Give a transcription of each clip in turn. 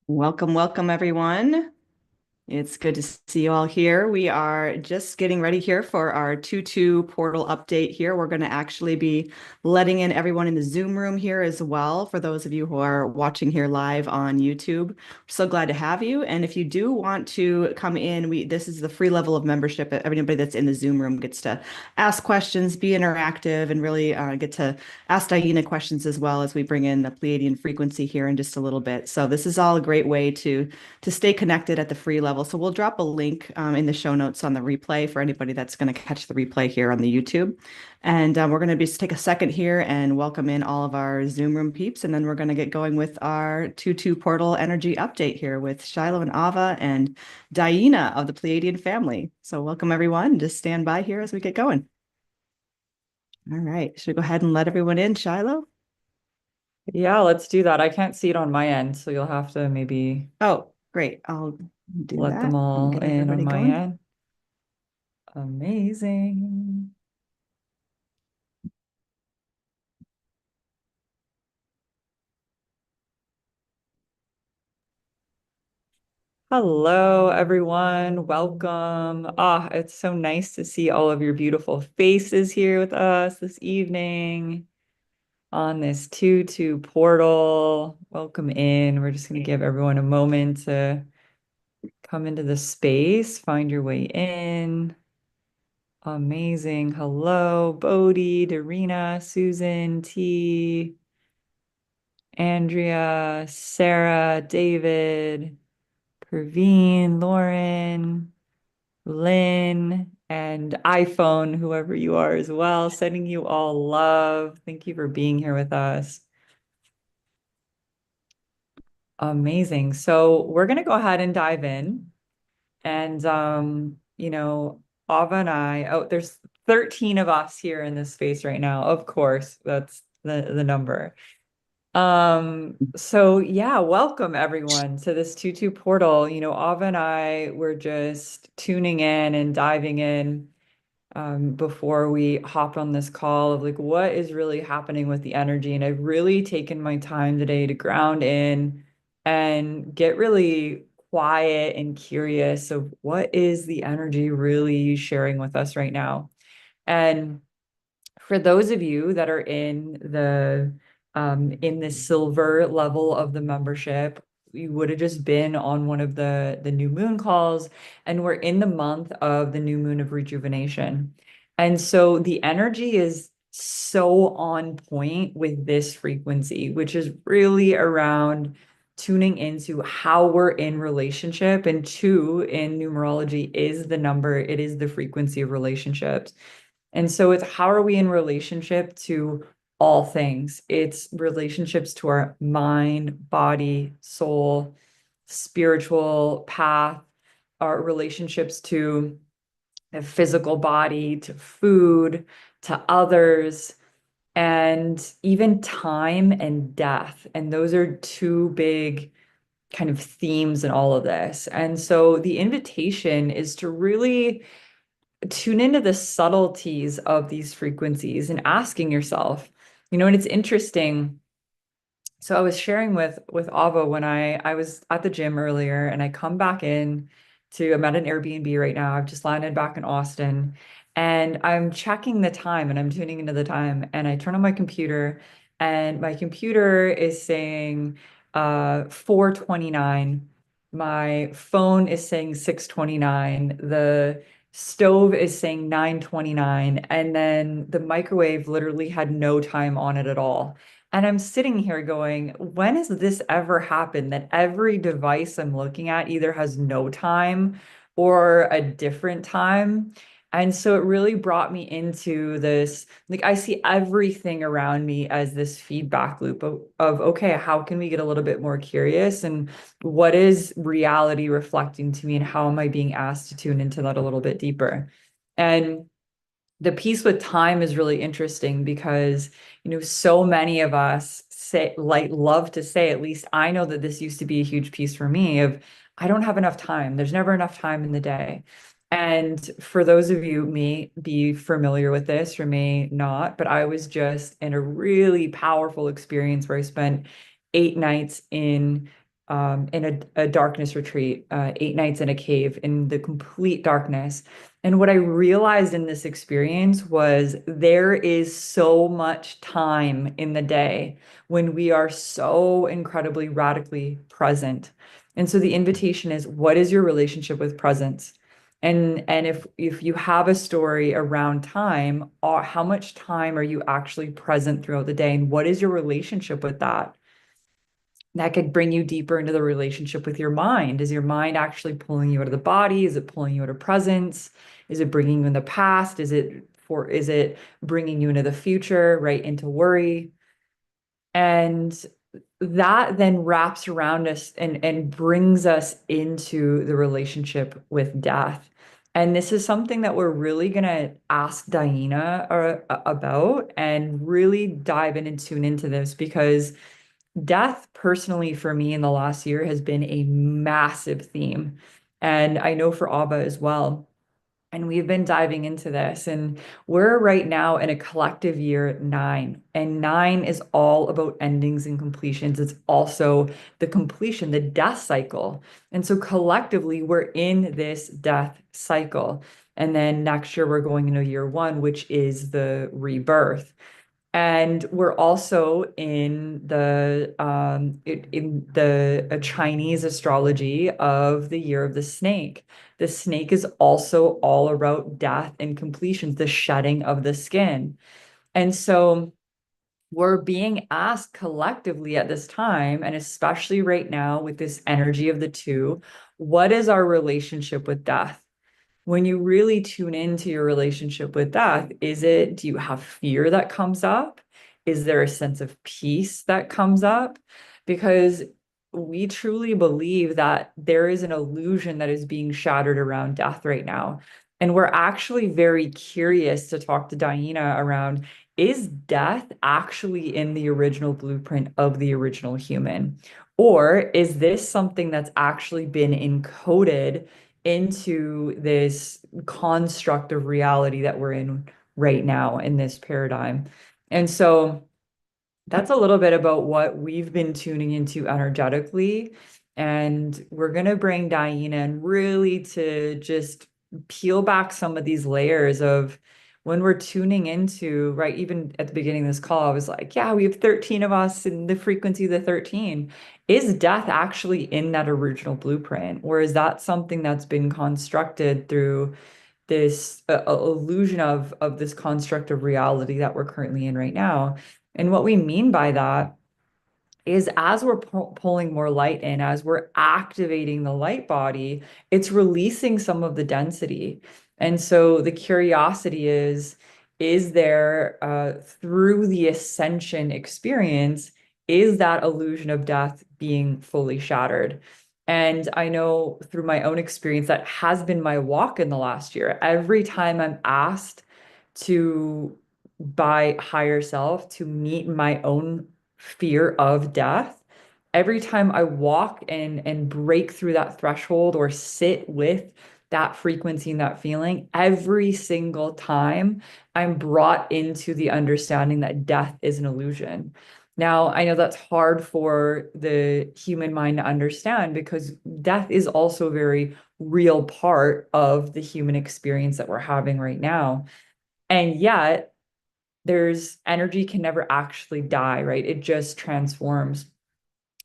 Welcome, welcome, everyone. It's good to see you all here. We are just getting ready here for our 2-2 portal update here. We're going to actually be letting in everyone in the Zoom room here as well. For those of you who are watching here live on YouTube, we're so glad to have you. And if you do want to come in, this is the free level of membership. Everybody that's in the Zoom room gets to ask questions, be interactive, and really get to ask DiYeena questions as well as we bring in the Pleiadian frequency here in just a little bit. So this is all a great way to stay connected at the free level. So we'll drop a link in the show notes on the replay for anybody that's going to catch the replay here on the YouTube. And we're going to just take a second here and welcome in all of our Zoom room peeps. And then we're going to get going with our 2-2 portal energy update here with Shylo and Ava and DiYeena of the Pleiadian family. So welcome everyone. Just stand by here as we get going. All right. Should we go ahead and let everyone in, Shylo? Yeah, let's do that. I can't see it on my end, so you'll have to maybe Oh, great. I'll do let them that and all get in on everybody my going. end. Amazing. Hello, everyone. Welcome. It's so nice to see all of your beautiful faces here with us this evening on this 2-2 portal. Welcome in. We're just going to give everyone a moment to come into the space, find your way in. Amazing. Hello, Bodhi, Darina, Susan, T, Andrea, Sarah, David, Praveen, Lauren, Lynn, and iPhone, whoever you are as well. Sending you all love. Thank you for being here with us. Amazing. So we're going to go ahead and dive in. And Ava and there's 13 of us here in this space right now. Of course, that's the number. So yeah, welcome everyone to this 2-2 portal. Ava and I were just tuning in and diving in before we hopped on this call of like what is really happening with the energy. And I've really taken my time today to ground in and get really quiet and curious of what is the energy really sharing with us right now. And for those of you that are in the silver level of the membership, you would have just been on one of the new moon calls, and we're in the month of the new moon of rejuvenation. And so the energy is so on point with this frequency, which is really around tuning into how we're in relationship. And two in numerology is the number, it is the frequency of relationships. And so it's how are we in relationship to all things? It's relationships to our mind, body, soul, spiritual path, our relationships to the physical body, to food, to others, and even time and death. And those are two big kind of themes in all of this. And so the invitation is to really tune into the subtleties of these frequencies and asking yourself, and it's interesting. So I was sharing with Ava when I was at the gym earlier and I come back in to I'm at an Airbnb right now. I've just landed back in Austin and I'm checking the time and I'm tuning into the time and I turn on my computer and my computer is saying 4:29. My phone is saying 6:29. The stove is saying 9:29 and then the microwave literally had no time on it at all. And I'm sitting here going, when has this ever happened that every device I'm looking at either has no time or a different time? And so it really brought me into this, like I see everything around me as this feedback loop of okay, how can we get a little bit more curious and what is reality reflecting to me and how am I being asked to tune into that a little bit deeper? And the piece with time is really interesting because, so many of us say, like, love to say, at least I know that this used to be a huge piece for me of, I don't have enough time. There's never enough time in the day. And for those of you who may be familiar with this or may not, but I was just in a really powerful experience where I spent 8 nights in in a darkness retreat, 8 nights in a cave in the complete darkness. And what I realized in this experience was there is so much time in the day when we are so incredibly radically present. And so the invitation is, what is your relationship with presence? And if you have a story around time, how much time are you actually present throughout the day? And what is your relationship with that? That could bring you deeper into the relationship with your mind. Is your mind actually pulling you out of the body? Is it pulling you out of presence? Is it bringing you in the past? Is it bringing you into the future, right? Into worry? And that then wraps around us and brings us into the relationship with death. And this is something that we're really going to ask DiYeena about and really dive in and tune into this because death, personally, for me in the last year has been a massive theme. And I know for Ava as well. And we've been diving into this, and we're right now in a collective year 9. And 9 is all about endings and completions. It's also the completion, the death cycle. And so collectively, we're in this death cycle. And then next year, we're going into year 1, which is the rebirth. And we're also in the Chinese astrology of the year of the snake. The snake is also all about death and completions, the shedding of the skin. And so we're being asked collectively at this time, and especially right now with this energy of the two, what is our relationship with death? When you really tune into your relationship with death, do you have fear that comes up? Is there a sense of peace that comes up? Because we truly believe that there is an illusion that is being shattered around death right now. And we're actually very curious to talk to DiYeena around, is death actually in the original blueprint of the original human? Or is this something that's actually been encoded into this construct of reality that we're in right now in this paradigm? And so that's a little bit about what we've been tuning into energetically. And we're going to bring DiYeena in really to just peel back some of these layers of when we're tuning into, right? Even at the beginning of this call, I was like, yeah, we have 13 of us in the frequency of the 13. Is death actually in that original blueprint? Or is that something that's been constructed through this illusion of this construct of reality that we're currently in right now? And what we mean by that is as we're pulling more light in, as we're activating the light body, it's releasing some of the density. And so the curiosity is there, through the ascension experience, is that illusion of death being fully shattered? And I know through my own experience, that has been my walk in the last year. Every time I'm asked to, by higher self, to meet my own fear of death, every time I walk and break through that threshold or sit with that frequency and that feeling, every single time I'm brought into the understanding that death is an illusion. Now, I know that's hard for the human mind to understand because death is also a very real part of the human experience that we're having right now. And yet, there's energy can never actually die, right? It just transforms.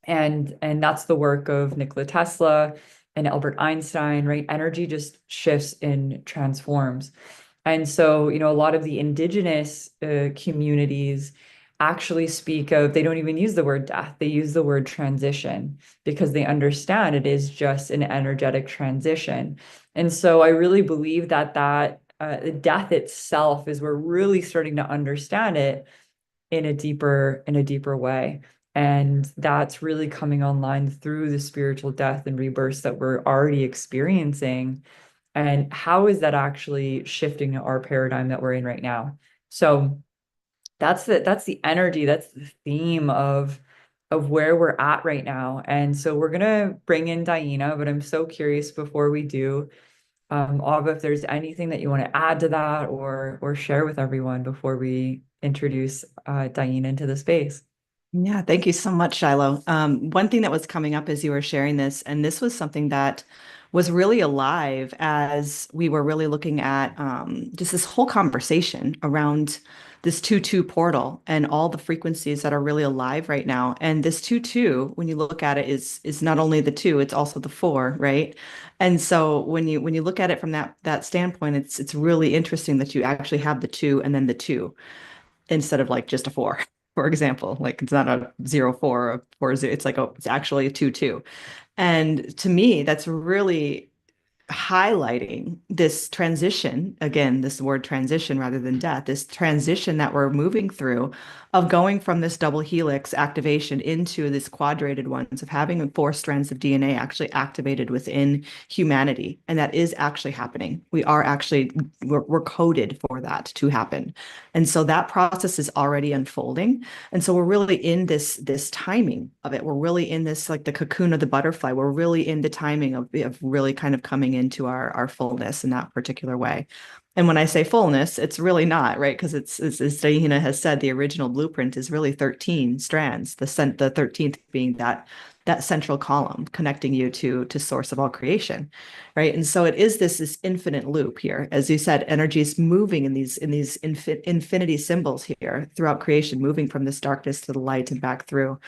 And that's the work of Nikola Tesla and Albert Einstein, right? Energy just shifts and transforms. And so, a lot of the indigenous communities actually speak of, they don't even use the word death, they use the word transition because they understand it is just an energetic transition. And so I really believe that death itself is we're really starting to understand it in a deeper way. And that's really coming online through the spiritual death and rebirths that we're already experiencing. And how is that actually shifting our paradigm that we're in right now? So that's the energy, that's the theme of where we're at right now. And so we're gonna bring in DiYeena, but I'm so curious before we do, Ava, if there's anything that you want to add to that or share with everyone before we introduce DiYeena into the space. Yeah, thank you so much, Shylo. One thing that was coming up as you were sharing this, and this was something that was really alive as we were really looking at just this whole conversation around this 2-2 portal and all the frequencies that are really alive right now. And this 2-2, when you look at it, is not only the two, it's also the four, right? And so when you look at it from that standpoint, it's really interesting that you actually have the two and then the two instead of like just a four, for example. Like it's not a 0-4 or a 4-0. It's like, oh, it's actually a 2-2. And to me, that's really highlighting this transition, again, this word transition rather than death, this transition that we're moving through of going from this double helix activation into this quadrated ones of having four strands of DNA actually activated within humanity. And that is actually happening. We're coded for that to happen. And so that process is already unfolding. And so we're really in this timing of it. We're really in this like the cocoon of the butterfly. We're really in the timing of really kind of coming into our fullness in that particular way. And when I say fullness, it's really not, right? Because it's as DiYeena has said, the original blueprint is really 13 strands, the 13th being that central column connecting you to source of all creation, right? And so it is this infinite loop here. As you said, energy is moving in these infinity symbols here throughout creation, moving from this darkness to the light and back through.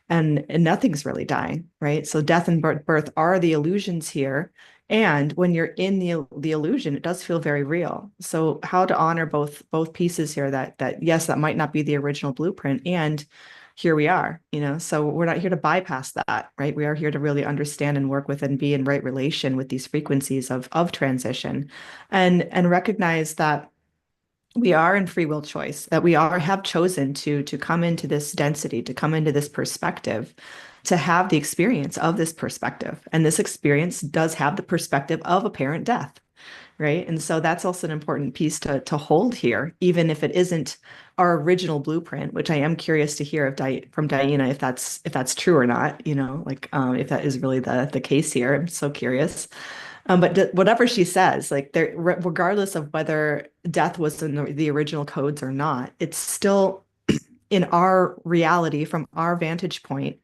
And nothing's really dying, right? So death and birth are the illusions here. And when you're in the illusion, it does feel very real. So how to honor both pieces here that yes, that might not be the original blueprint, and here we are, so we're not here to bypass that, right? We are here to really understand and work with and be in right relation with these frequencies of transition and recognize that we are in free will choice, that we are have chosen to come into this density, to come into this perspective, to have the experience of this perspective. And this experience does have the perspective of apparent death, right? And so that's also an important piece to hold here, even if it isn't our original blueprint, which I am curious to hear from DiYeena if that's true or not, like if that is really the case here. I'm so curious. But whatever she says, like there, regardless of whether death was in the original codes or not, it's still in our reality, from our vantage point,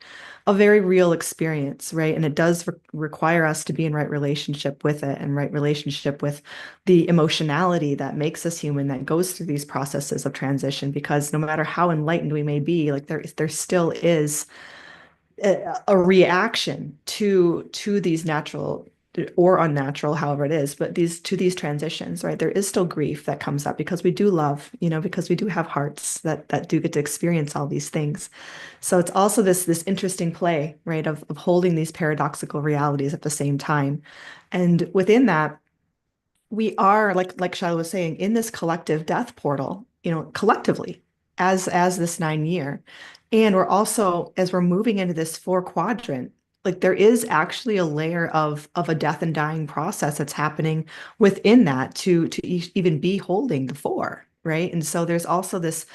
a very real experience, right? And it does require us to be in right relationship with it and right relationship with the emotionality that makes us human, that goes through these processes of transition. Because no matter how enlightened we may be, like there still is a reaction to these natural or unnatural, however it is, but these transitions, right? There is still grief that comes up because we do love, because we do have hearts that do get to experience all these things. So it's also this interesting play, right, of holding these paradoxical realities at the same time. And within that, we are like Shylo was saying, in this collective death portal, collectively as this 9 year. And we're also, as we're moving into this four quadrant, like there is actually a layer of a death and dying process that's happening within that to even be holding the four, right? And so there's also this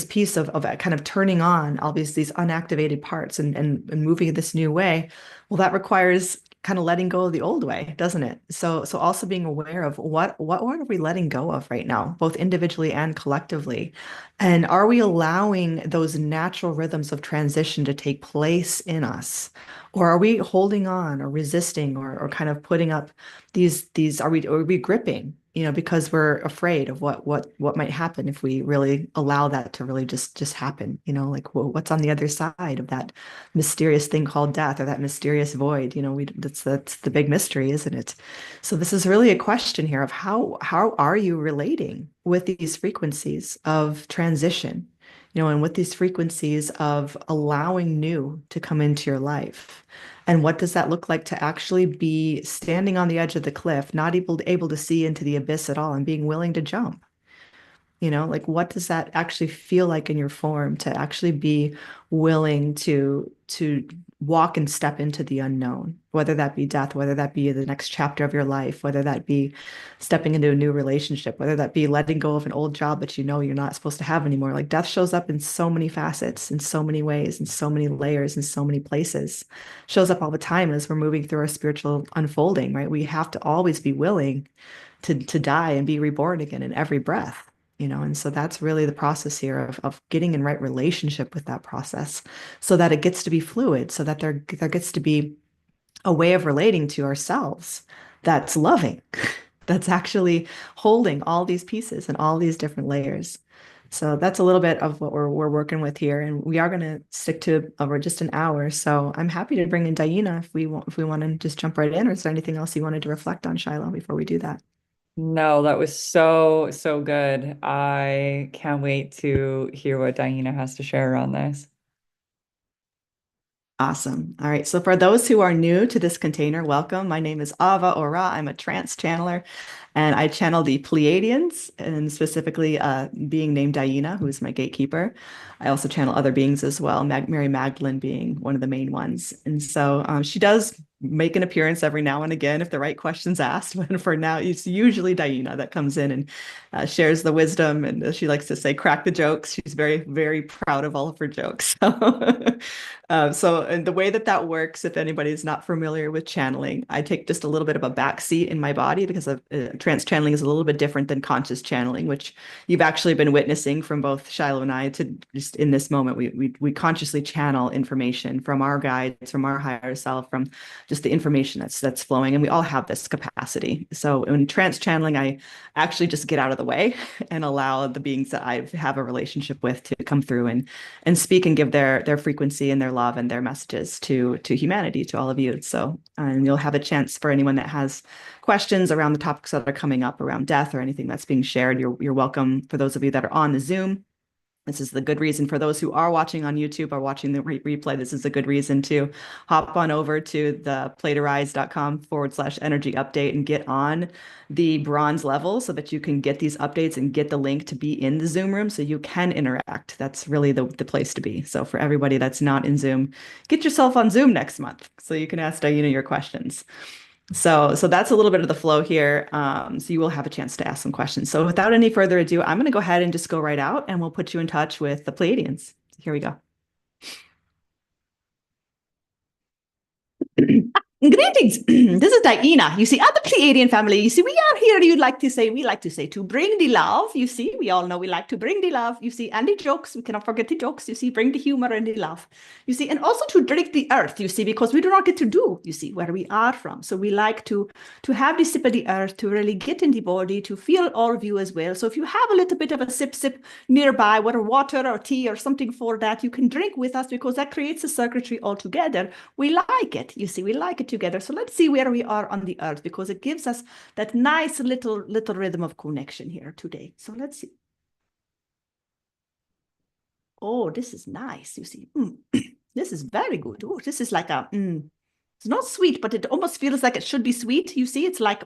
piece of kind of turning on all these unactivated parts and moving this new way. Well, that requires kind of letting go of the old way, doesn't it? So also being aware of what are we letting go of right now, both individually and collectively, and are we allowing those natural rhythms of transition to take place in us, or are we holding on or resisting or kind of putting up these are we gripping? Because we're afraid of what might happen if we really allow that to really just happen. Like what's on the other side of that mysterious thing called death or that mysterious void. That's the big mystery, isn't it? So this is really a question here of how are you relating with these frequencies of transition, and with these frequencies of allowing new to come into your life. And what does that look like to actually be standing on the edge of the cliff, not able to see into the abyss at all and being willing to jump? Like what does that actually feel like in your form to actually be willing to walk and step into the unknown, whether that be death, whether that be the next chapter of your life, whether that be stepping into a new relationship, whether that be letting go of an old job that you're not supposed to have anymore. Like death shows up in so many facets, in so many ways, in so many layers, in so many places. Shows up all the time as we're moving through our spiritual unfolding, right? We have to always be willing to die and be reborn again in every breath. And so that's really the process here of getting in right relationship with that process so that it gets to be fluid, so that there gets to be a way of relating to ourselves that's loving, that's actually holding all these pieces and all these different layers. So that's a little bit of what we're working with here, and we are going to stick to over just an hour. So I'm happy to bring in DiYeena if we want to just jump right in, or is there anything else you wanted to reflect on, Shylo, before we do that? No, that was so, so good. I can't wait to hear what DiYeena has to share around this. Awesome. All right. So for those who are new to this container, welcome. My name is Ava Orah. I'm a trance channeler, and I channel the Pleiadians, and specifically being named DiYeena, who is my gatekeeper. I also channel other beings as well, Mary Magdalene being one of the main ones. And so she does make an appearance every now and again if the right question's asked. But for now, it's usually DiYeena that comes in and shares the wisdom. And she likes to say, crack the jokes. She's very, very proud of all of her jokes. And the way that that works, if anybody's not familiar with channeling, I take just a little bit of a back seat in my body because trance channeling is a little bit different than conscious channeling, which you've actually been witnessing from both Shylo and I. To just in this moment, we consciously channel information from our guides, from our higher self, from just the information that's flowing, and we all have this capacity. So in trance channeling, I actually just get out of the way and allow the beings that I have a relationship with to come through and speak and give their frequency and their love and their messages to humanity, to all of you. So, and you'll have a chance for anyone that has questions around the topics that are coming up around death or anything that's being shared. You're welcome. For those of you that are on the Zoom, this is the good reason for those who are watching on YouTube or watching the replay. This is a good reason to hop on over to the playtorise.com/energy update and get on the bronze level so that you can get these updates and get the link to be in the Zoom room so you can interact. That's really the place to be. So for everybody that's not in Zoom, get yourself on Zoom next month so you can ask DiYeena your questions. So that's a little bit of the flow here. So you will have a chance to ask some questions. So without any further ado, I'm going to go ahead and just go right out, and we'll put you in touch with the Pleiadians. Here we go. Greetings. This is DiYeena. You see, at the Pleiadian family, you see, we are here, we like to say, to bring the love. You see, we all know we like to bring the love. You see, and the jokes, we cannot forget the jokes. You see, bring the humor and the love. You see, and also to drink the earth, you see, because we do not get to do, you see, where we are from. So we like to have the sip of the earth, to really get in the body, to feel all of you as well. So if you have a little bit of a sip nearby, whether water or tea or something for that, you can drink with us because that creates a circuitry altogether. We like it. You see, we like it together. So let's see where we are on the earth because it gives us that nice little rhythm of connection here today. So let's see. Oh, this is nice. You see, this is very good. Oh, this is like it's not sweet, but it almost feels like it should be sweet. You see, it's like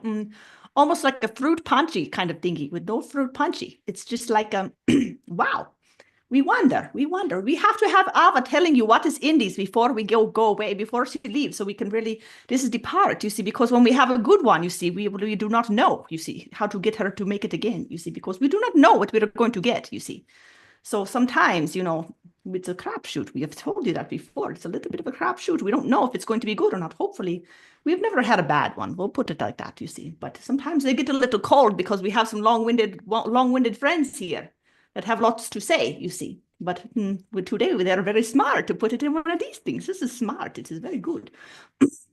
almost like a fruit punchy kind of thingy with no fruit punchy. It's just like wow. We wonder. We have to have Ava telling you what is in these before we go away, before she leaves, so we can really, this is the part, you see, because when we have a good one, you see, we do not know, you see, how to get her to make it again, you see, because we do not know what we're going to get, you see. So sometimes, it's a crapshoot. We have told you that before. It's a little bit of a crapshoot. We don't know if it's going to be good or not. Hopefully, we've never had a bad one. We'll put it like that, you see. But sometimes they get a little cold because we have some long-winded friends here that have lots to say, you see. But today they are very smart to put it in one of these things. This is smart. It is very good.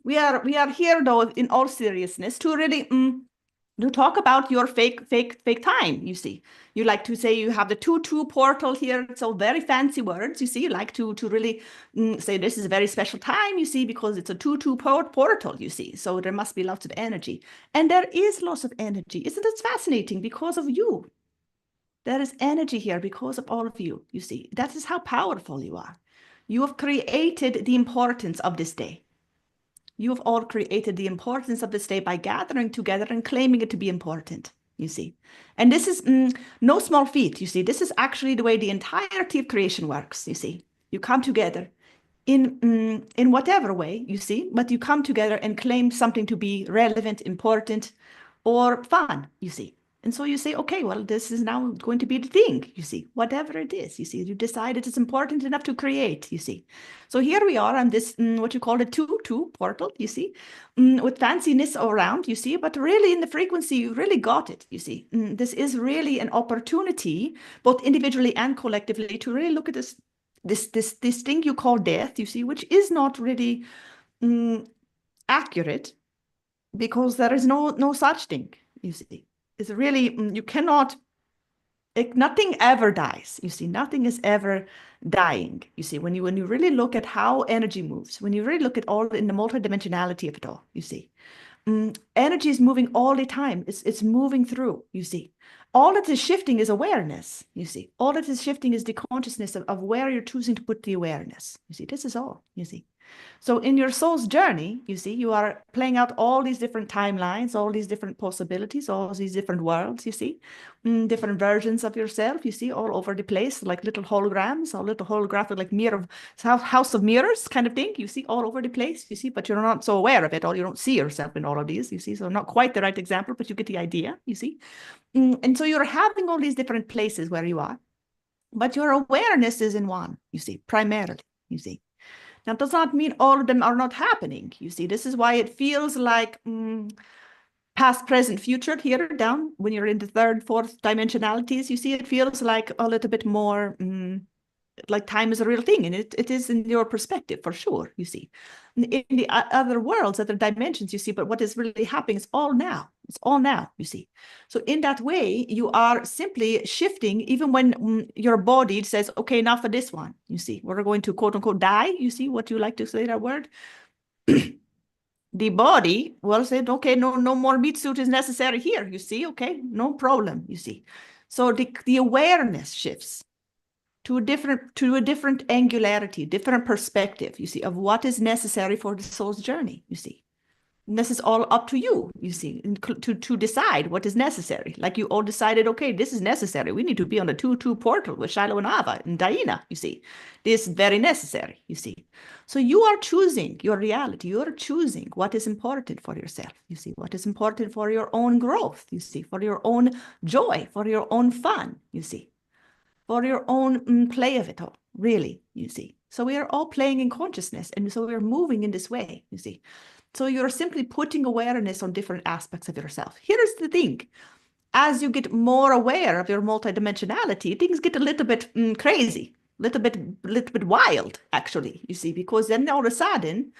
We are here though, in all seriousness, to really to talk about your fake time, you see. You like to say you have the 2-2 portal here. So very fancy words, you see. You like to really say this is a very special time, you see, because it's a 2-2 portal, you see. So there must be lots of energy. And there is lots of energy. Isn't it fascinating? Because of you. There is energy here because of all of you, you see. That is how powerful you are. You have created the importance of this day. You have all created the importance of this day by gathering together and claiming it to be important, you see. And this is no small feat, you see. This is actually the way the entirety of creation works, you see. You come together in whatever way, you see, but you come together and claim something to be relevant, important, or fun, you see. And so you say, okay, well, this is now going to be the thing, you see, whatever it is, you see, you decide it is important enough to create, you see. So here we are on this, what you call a 2-2 portal, you see, with fanciness around, you see, but really in the frequency, you really got it, you see. This is really an opportunity, both individually and collectively, to really look at this thing you call death, you see, which is not really accurate, because there is no such thing, you see. It's really, you cannot, nothing ever dies, you see. Nothing is ever dying, you see. When you really look at how energy moves, when you really look at all in the multidimensionality of it all, you see, energy is moving all the time. It's moving through, you see. All that is shifting is awareness, you see. All that is shifting is the consciousness of where you're choosing to put the awareness, you see. This is all, you see. So in your soul's journey, you see, you are playing out all these different timelines, all these different possibilities, all these different worlds, you see, different versions of yourself, you see, all over the place, like little holograms, or little holographic, like mirror, house of mirrors kind of thing, you see, all over the place, you see, but you're not so aware of it, or you don't see yourself in all of these, you see, so not quite the right example, but you get the idea, you see. And so you're having all these different places where you are, but your awareness is in one, you see, primarily, you see. Now, it does not mean all of them are not happening. You see, this is why it feels like past, present, future here down. When you're in the third, fourth dimensionalities, you see, it feels like a little bit more like time is a real thing, and it is in your perspective for sure, you see. In the other worlds, other dimensions, you see, but what is really happening is all now. It's all now, you see. So in that way, you are simply shifting, even when your body says, okay, enough for this one, you see. We're going to quote unquote die, you see, what you like to say that word. The body will say, okay, no more meat suit is necessary here, you see, okay, no problem, you see. So the awareness shifts to a different angularity, different perspective, you see, of what is necessary for the soul's journey, you see. And this is all up to you, you see, to decide what is necessary. Like you all decided, okay, this is necessary. We need to be on the 2-2 portal with Shylo and Ava and DiYeena, you see. This is very necessary, you see. So you are choosing your reality. You are choosing what is important for yourself, you see, what is important for your own growth, you see, for your own joy, for your own fun, you see, for your own play of it all, really, you see. So we are all playing in consciousness, and so we're moving in this way, you see. So you're simply putting awareness on different aspects of yourself. Here's the thing. As you get more aware of your multidimensionality, things get a little bit crazy, little bit wild, actually, you see, because then all of a sudden,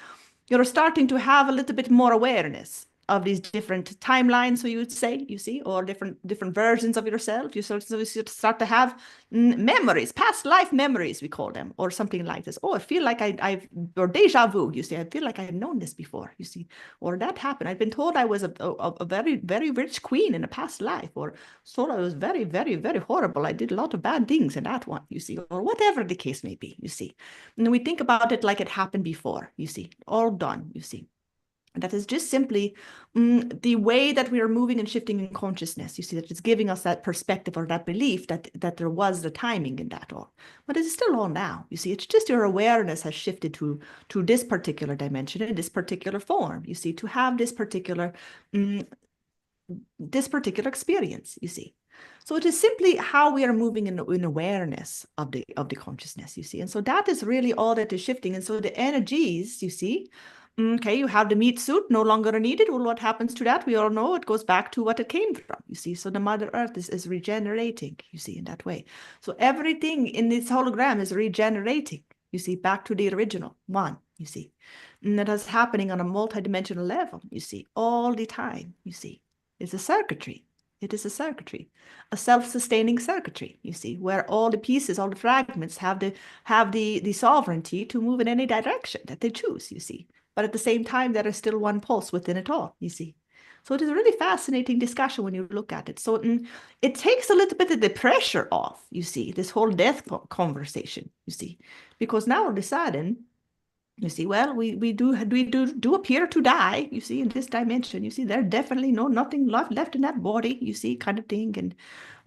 you're starting to have a little bit more awareness of these different timelines, so you would say, you see, or different versions of yourself. You start to have memories, past life memories, we call them, or something like this. Oh, I feel like or deja vu, you see, I feel like I've known this before, you see, or that happened. I've been told I was a very, very rich queen in a past life, or told I was very, very, very horrible. I did a lot of bad things in that one, you see, or whatever the case may be, you see. And we think about it like it happened before, you see, all done, you see. That is just simply the way that we are moving and shifting in consciousness. You see, that it's giving us that perspective or that belief that there was the timing in that all. But it's still all now. You see, it's just your awareness has shifted to this particular dimension in this particular form. You see, to have this particular experience. You see. So it is simply how we are moving in awareness of the consciousness, you see. And so that is really all that is shifting. And so the energies, you see, okay, you have the meat suit no longer needed. Well, what happens to that? We all know it goes back to what it came from, you see. So the Mother Earth is regenerating, you see, in that way. So everything in this hologram is regenerating, you see, back to the original one, you see. And that is happening on a multidimensional level, you see, all the time, you see. It's a circuitry. It is a circuitry, a self-sustaining circuitry, you see, where all the pieces, all the fragments have the sovereignty to move in any direction that they choose, you see. But at the same time, there is still one pulse within it all, you see. So it is a really fascinating discussion when you look at it. So it takes a little bit of the pressure off, you see, this whole death conversation, you see, because now all of a sudden, you see, well, we do appear to die, you see, in this dimension. You see, there's definitely nothing left in that body, you see, kind of thing. And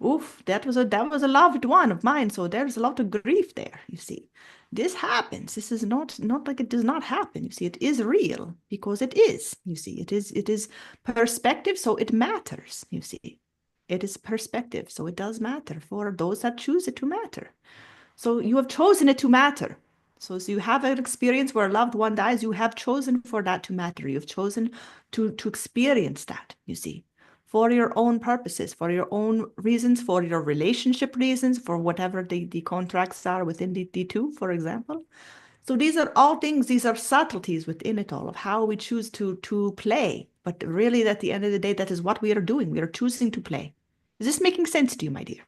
oof, that was a loved one of mine. So there's a lot of grief there, you see. This happens. This is not like it does not happen. You see, it is real because it is, you see, it is perspective, so it matters, you see. it is perspective. So it does matter for those that choose it to matter. So you have chosen it to matter. So you have an experience where a loved one dies, you have chosen for that to matter. You've chosen to experience that, you see, for your own purposes, for your own reasons, for your relationship reasons, for whatever the contracts are within the two, for example. So these are all things, these are subtleties within it all of how we choose to play. But really, at the end of the day, that is what we are doing. We are choosing to play. Is this making sense to you, my dear?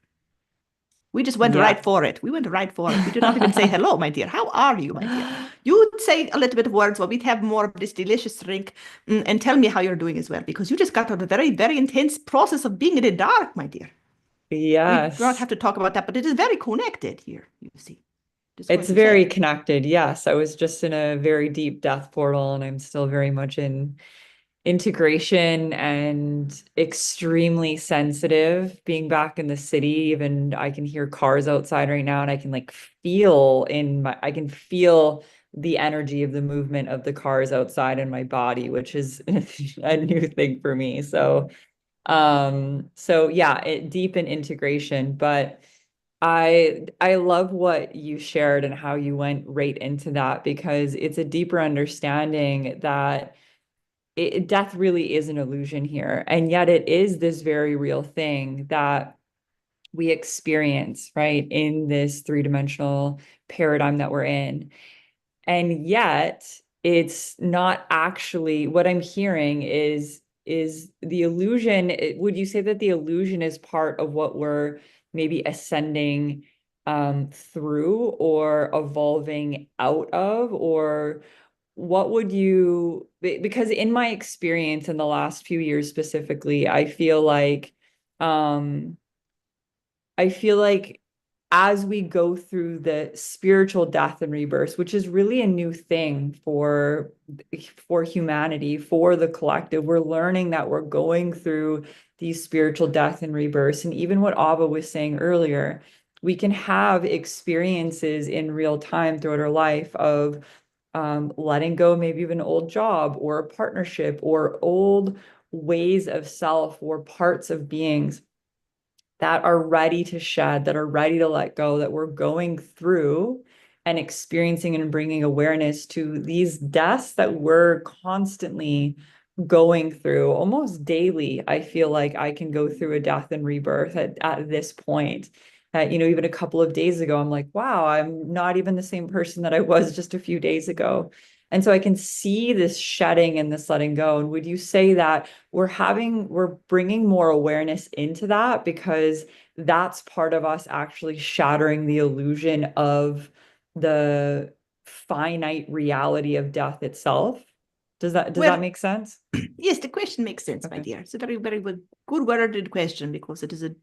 We just went Yeah. right for it. We went right for it. We did not even say hello, my dear. How are you, my dear? You would say a little bit of words while we'd have more of this delicious drink, and tell me how you're doing as well, because you just got out of a very, very intense process of being in the dark, my dear. We do not Yes. have to talk about that, but it is very connected here, you see. Just going It's to say. very connected. Yes. I was just in a very deep death portal and I'm still very much in integration and extremely sensitive being back in the city. Even I can hear cars outside right now and I can like I can feel the energy of the movement of the cars outside in my body, which is a new thing for me. So yeah, deep in integration, but I love what you shared and how you went right into that because it's a deeper understanding that death really is an illusion here. And yet it is this very real thing that we experience, right, in this three-dimensional paradigm that we're in. And yet it's not actually what I'm hearing is the illusion. Would you say that the illusion is part of what we're maybe ascending through or evolving out of, or what would you, because in my experience in the last few years specifically, um I feel like as we go through the spiritual death and rebirth, which is really a new thing for humanity, for the collective, we're learning that we're going through these spiritual death and rebirths. And even what Ava was saying earlier, we can have experiences in real time throughout our life of letting go maybe of an old job or a partnership or old ways of self or parts of beings that are ready to shed, that are ready to let go, that we're going through and experiencing and bringing awareness to these deaths that we're constantly going through almost daily. I feel like I can go through a death and rebirth at this point. Even a couple of days ago, I'm like, wow, I'm not even the same person that I was just a few days ago. And so I can see this shedding and this letting go. And would you say that we're bringing more awareness into that because that's part of us actually shattering the illusion of the finite reality of death itself? Does that Well, make sense? yes, the question makes sense, my Okay. dear. It's a very, very good worded question because it is a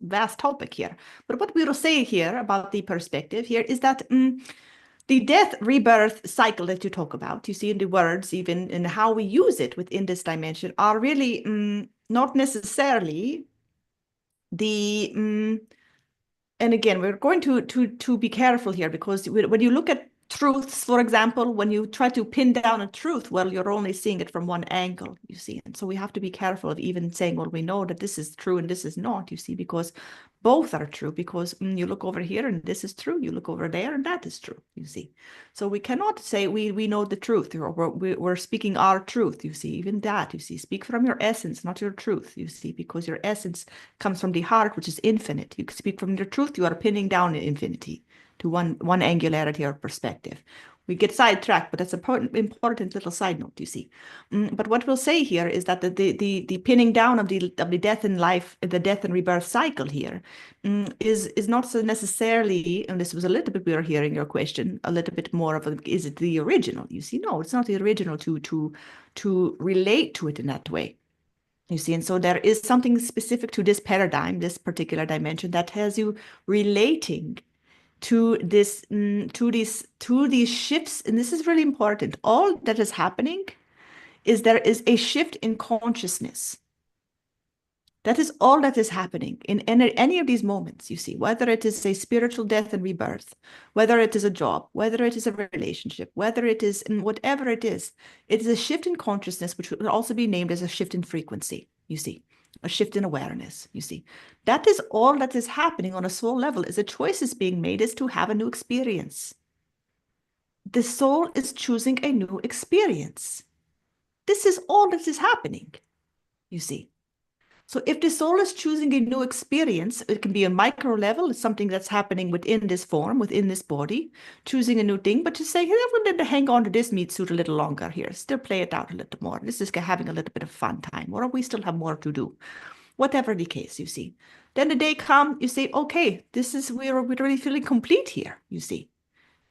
vast topic here. But what we will say here about the perspective here is that the death rebirth cycle that you talk about, you see in the words, even in how we use it within this dimension, are really not necessarily the and again, we're going to be careful here because when you look at truths, for example, when you try to pin down a truth, well, you're only seeing it from one angle, you see. And so we have to be careful of even saying, well, we know that this is true and this is not, you see, because both are true. Because you look over here and this is true, you look over there and that is true, you see. So we cannot say we know the truth or we're speaking our truth, you see. Even that, you see, speak from your essence, not your truth, you see, because your essence comes from the heart, which is infinite. You speak from your truth, you are pinning down infinity to one angularity or perspective. We get sidetracked, but that's an important little side note, you see. But what we'll say here is that the pinning down of the death and life, the death and rebirth cycle here is not so necessarily, and this was a little bit, we are hearing your question, a little bit more of is it the original? You see, no, it's not the original to relate to it in that way. You see, and so there is something specific to this paradigm, this particular dimension that has you relating to this, to these shifts. And this is really important. All that is happening is there is a shift in consciousness. That is all that is happening in any of these moments, you see, whether it is a spiritual death and rebirth, whether it is a job, whether it is a relationship, whether it is in whatever it is a shift in consciousness, which would also be named as a shift in frequency, you see. a shift in awareness, you see. That is all that is happening on a soul level, is a choice is being made is to have a new experience. The soul is choosing a new experience. This is all that is happening, you see. So if the soul is choosing a new experience, it can be a micro level, it's something that's happening within this form, within this body, choosing a new thing, but to say, hey, I'm going to hang on to this meat suit a little longer here, still play it out a little more. This is having a little bit of fun time, or we still have more to do. Whatever the case, you see. Then the day come, you say, okay, this is, we're really feeling complete here, you see.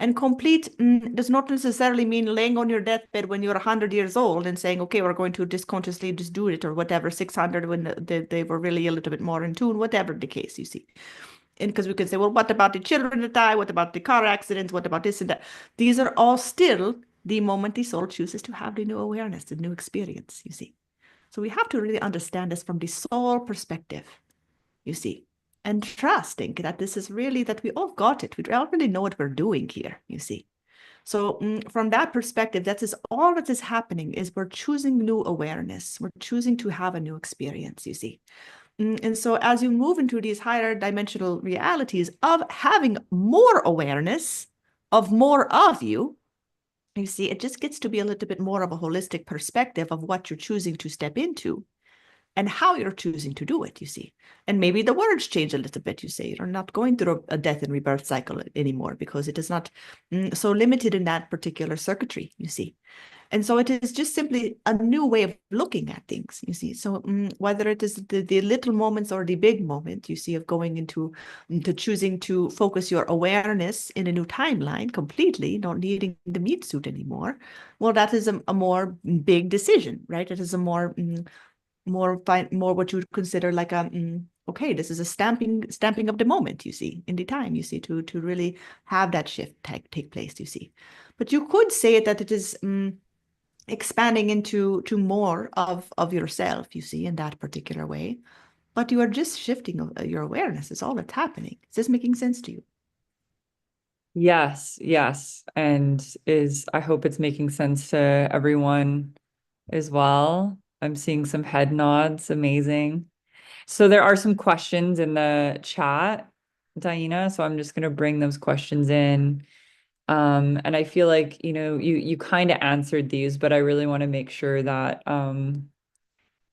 And complete does not necessarily mean laying on your deathbed when you're 100 years old and saying, okay, we're going to just consciously just do it, or whatever, 600 when they were really a little bit more in tune, whatever the case, you see. And because we can say, well, what about the children that die? What about the car accidents? What about this and that? These are all still the moment the soul chooses to have the new awareness, the new experience, you see. So we have to really understand this from the soul perspective, you see, and trusting that this is really that we all got it. We all really know what we're doing here, you see. So from that perspective, that is all that is happening is we're choosing new awareness. We're choosing to have a new experience, you see. And so as you move into these higher dimensional realities of having more awareness of more of you see, it just gets to be a little bit more of a holistic perspective of what you're choosing to step into and how you're choosing to do it, you see. And maybe the words change a little bit, you say. You're not going through a death and rebirth cycle anymore because it is not so limited in that particular circuitry, you see. And so it is just simply a new way of looking at things, you see. So whether it is the little moments or the big moment, you see, of going into choosing to focus your awareness in a new timeline completely, not needing the meat suit anymore, well, that is a more big decision, right? It is a more what you would consider like a okay, this is a stamping of the moment, you see, in the time, you see, to really have that shift take place, you see. But you could say that it is expanding into more of yourself, you see, in that particular way. But you are just shifting your awareness. Is all that's happening. Is this making sense to you? Yes, yes. And I hope it's making sense to everyone as well. I'm seeing some head nods. Amazing. So there are some questions in the chat, DiYeena. So I'm just going to bring those questions in. And I feel like, you kind of answered these, but I really want to make sure that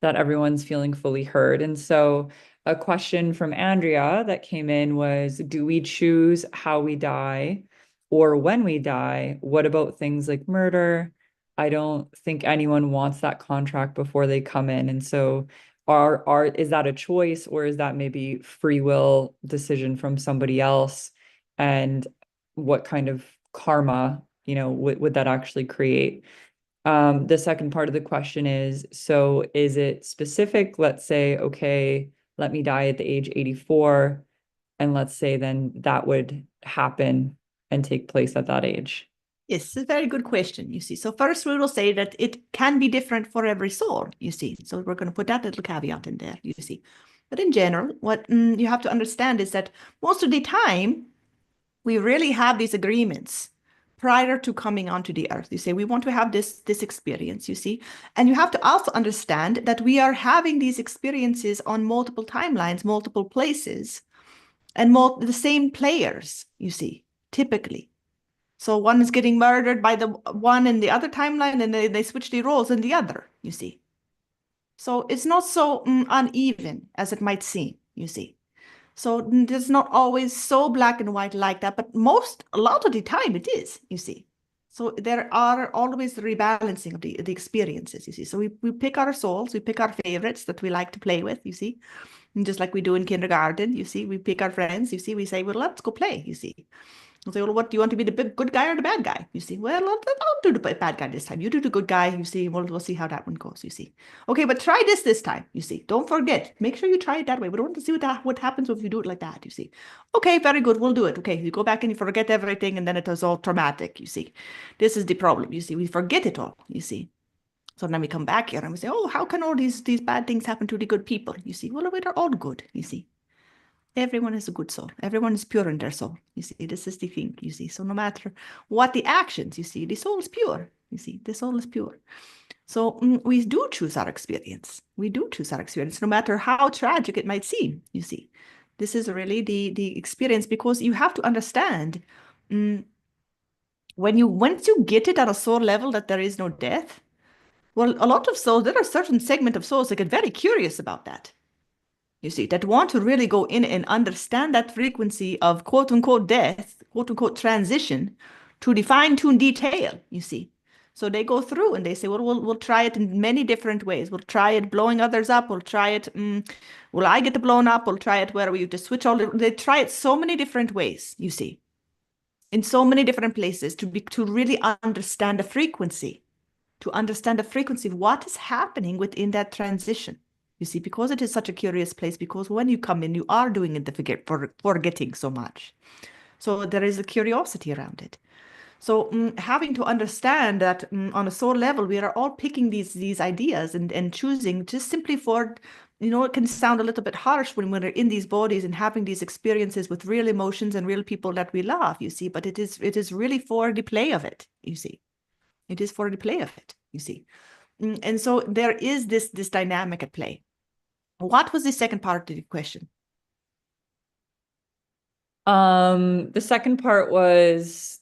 everyone's feeling fully heard. And so a question from Andrea that came in was, do we choose how we die or when we die? What about things like murder? I don't think anyone wants that contract before they come in. And so is that a choice, or is that maybe free will decision from somebody else? And what kind of karma, would that actually create? The second part of the question is, so is it specific? Let's say, okay, let me die at the age 84, and let's say then that would happen and take place at that age. Yes, it's a very good question, you see. So first we will say that it can be different for every soul, you see. So we're going to put that little caveat in there, you see. But in general, what you have to understand is that most of the time, we really have these agreements prior to coming onto the earth. You say, we want to have this experience, you see. And you have to also understand that we are having these experiences on multiple timelines, multiple places, and the same players, you see, typically. So one is getting murdered by the one in the other timeline, and they switch the roles in the other, you see. So it's not so uneven as it might seem, you see. So it's not always so black and white like that, but a lot of the time it is, you see. So there are always the rebalancing of the experiences, you see. So we pick our souls, we pick our favorites that we like to play with, you see. And just like we do in kindergarten, you see, we pick our friends, you see, we say, well, let's go play, you see. We'll say, well, what do you want to be, the good guy or the bad guy? You see, well, I'll do the bad guy this time. You do the good guy, you see, we'll see how that one goes, you see. Okay, but try this time, you see. Don't forget. Make sure you try it that way. We don't want to see what happens if you do it like that, you see. Okay, very good, we'll do it. Okay, you go back and you forget everything, and then it was all traumatic, you see. This is the problem, you see. We forget it all, you see. So then we come back here and we say, oh, how can all these bad things happen to the good people? You see, well, they're all good, you see. Everyone is a good soul. Everyone is pure in their soul. You see, this is the thing, you see. So no matter what the actions, you see, the soul is pure. You see, the soul is pure. So we do choose our experience. We do choose our experience, no matter how tragic it might seem, you see. This is really the experience, because you have to understand, mm, once you get it at a soul level that there is no death, well, a lot of souls, there are certain segment of souls that get very curious about that. You see, that want to really go in and understand that frequency of quote unquote death, quote unquote transition, to the fine-tuned detail, you see. So they go through and they say, well, we'll try it in many different ways. We'll try it blowing others up. We'll try it, will I get blown up? We'll try it where we just switch they try it so many different ways, you see, in so many different places to really understand the frequency, of what is happening within that transition. You see, because it is such a curious place, because when you come in, you are doing it forgetting so much. So there is a curiosity around it. So having to understand that on a soul level, we are all picking these ideas and choosing just simply for, it can sound a little bit harsh when we're in these bodies and having these experiences with real emotions and real people that we love, you see, but it is really for the play of it, you see. It is for the play of it, you see. And so there is this dynamic at play. What was the second part of the question? The second part was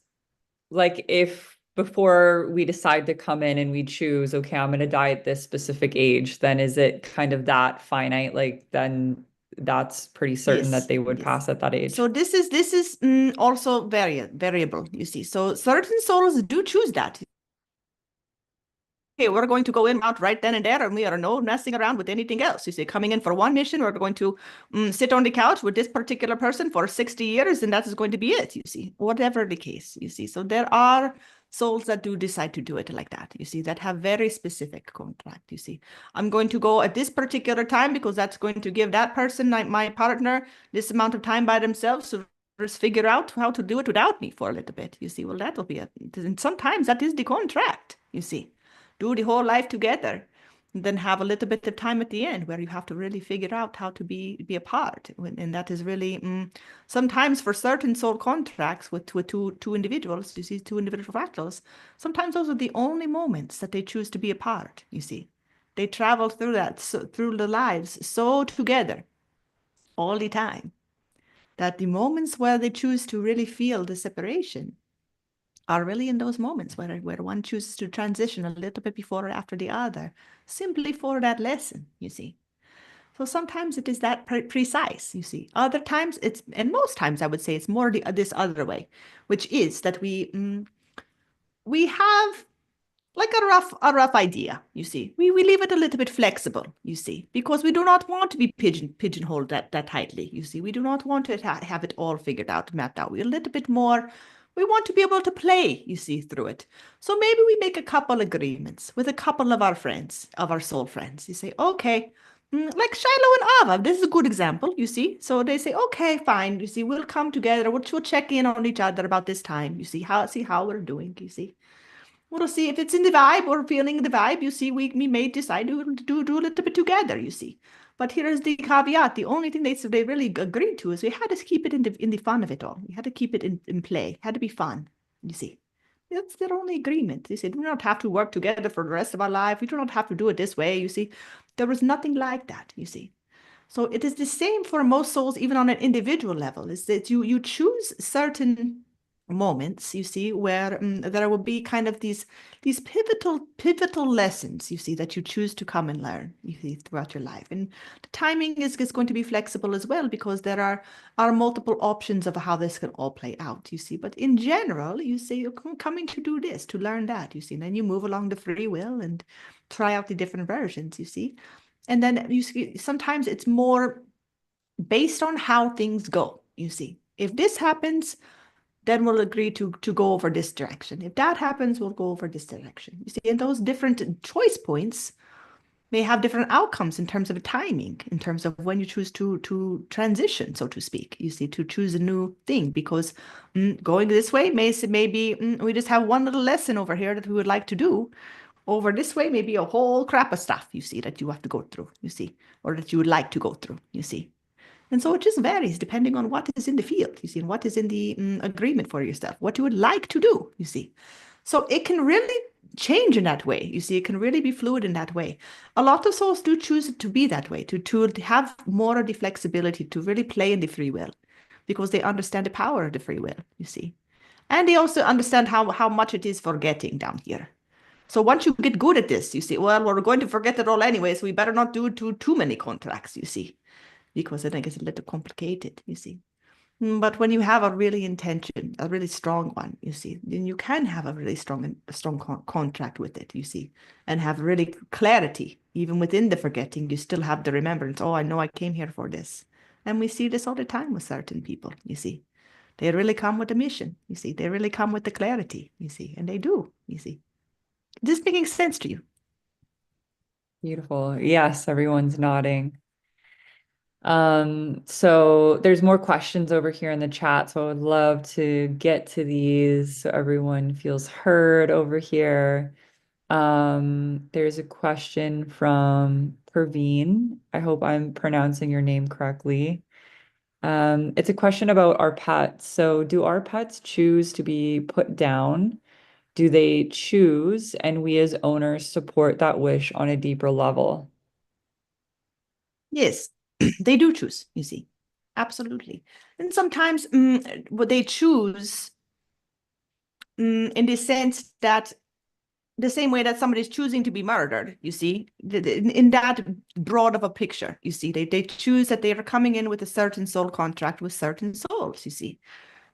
like, if before we decide to come in and we choose, okay, I'm going to die at this specific age, then is it kind of that finite? Like, then that's pretty certain that Yes, they would yes. pass at that So age. this is also variable, you see. So certain souls do choose that. Okay, we're going to go in out right then and there, and we are no messing around with anything else. You see, coming in for one mission, we're going to sit on the couch with this particular person for 60 years, and that is going to be it, you see, whatever the case, you see. So there are souls that do decide to do it like that, you see, that have very specific contract, you see. I'm going to go at this particular time because that's going to give that person, like my partner, this amount of time by themselves to just figure out how to do it without me for a little bit, you see. Well, that'll be it. And sometimes that is the contract, you see. Do the whole life together, and then have a little bit of time at the end where you have to really figure out how to be apart. And that is really sometimes for certain soul contracts with two individuals, you see, two individual fractals, sometimes those are the only moments that they choose to be apart, you see. They travel through through the lives so together all the time, that the moments where they choose to really feel the separation are really in those moments where one chooses to transition a little bit before or after the other, simply for that lesson, you see. So sometimes it is that precise, you see. Other times and most times I would say it's more this other way, which is that we have like a rough idea, you see. We leave it a little bit flexible, you see, because we do not want to be pigeonholed that tightly, you see. We do not want to have it all figured out, mapped out. We're a little bit more, we want to be able to play, you see, through it. So maybe we make a couple agreements with a couple of our friends, of our soul friends. You say, okay, like Shylo and Ava, this is a good example, you see. So they say, okay, fine, you see, we'll come together, we'll check in on each other about this time, you see, how we're doing, you see. We'll see if it's in the vibe or feeling the vibe. You see, we may decide to do a little bit together. You see, but here's the caveat: the only thing they really agreed to is we had to keep it in the fun of it all. We had to keep it in play. It had to be fun. You see, that's their only agreement. They said we do not have to work together for the rest of our life. We do not have to do it this way. You see, there was nothing like that. You see. So it is the same for most souls, even on an individual level, is that you choose certain moments, you see, where there will be kind of these pivotal lessons, you see, that you choose to come and learn, you see, throughout your life. And the timing is going to be flexible as well, because there are multiple options of how this can all play out, you see. But in general, you say you're coming to do this, to learn that, you see, and then you move along the free will and try out the different versions, you see. And then you see, sometimes it's more based on how things go, you see. If this happens, then we'll agree to go over this direction. If that happens, we'll go over this direction. You see, and those different choice points may have different outcomes in terms of timing, in terms of when you choose to transition, so to speak. You see, to choose a new thing, because going this way maybe we just have one little lesson over here that we would like to do. Over this way, maybe a whole crap of stuff, you see, that you have to go through, you see, or that you would like to go through, you see. And so it just varies depending on what is in the field, you see, and what is in the agreement for yourself, what you would like to do, you see. So it can really change in that way. You see, it can really be fluid in that way. A lot of souls do choose to be that way, to have more of the flexibility to really play in the free will because they understand the power of the free will, you see. And they also understand how much it is forgetting down here. So once you get good at this, you see, well, we're going to forget it all anyway, so we better not do too many contracts, you see, because then it gets a little complicated, you see. But when you have a really intention, a really strong one, you see, then you can have a really strong contract with it, you see, and have really clarity. Even within the forgetting, you still have the remembrance. Oh, I know I came here for this. And we see this all the time with certain people, you see. They really come with a mission, you see. They really come with the clarity, you see, and they do, you see. This making sense to you? Beautiful. Yes, everyone's nodding. So there's more questions over here in the chat, so I would love to get to these so everyone feels heard over here. There's a question from Perveen. I hope I'm pronouncing your name correctly. It's a question about our pets. So do our pets choose to be put down? Do they choose, and we as owners support that wish on a deeper level? Yes, they do choose, you see. Absolutely. And sometimes what they choose in the sense that the same way that somebody's choosing to be murdered, you see, in that broad of a picture, you see, they choose that they are coming in with a certain soul contract with certain souls, you see.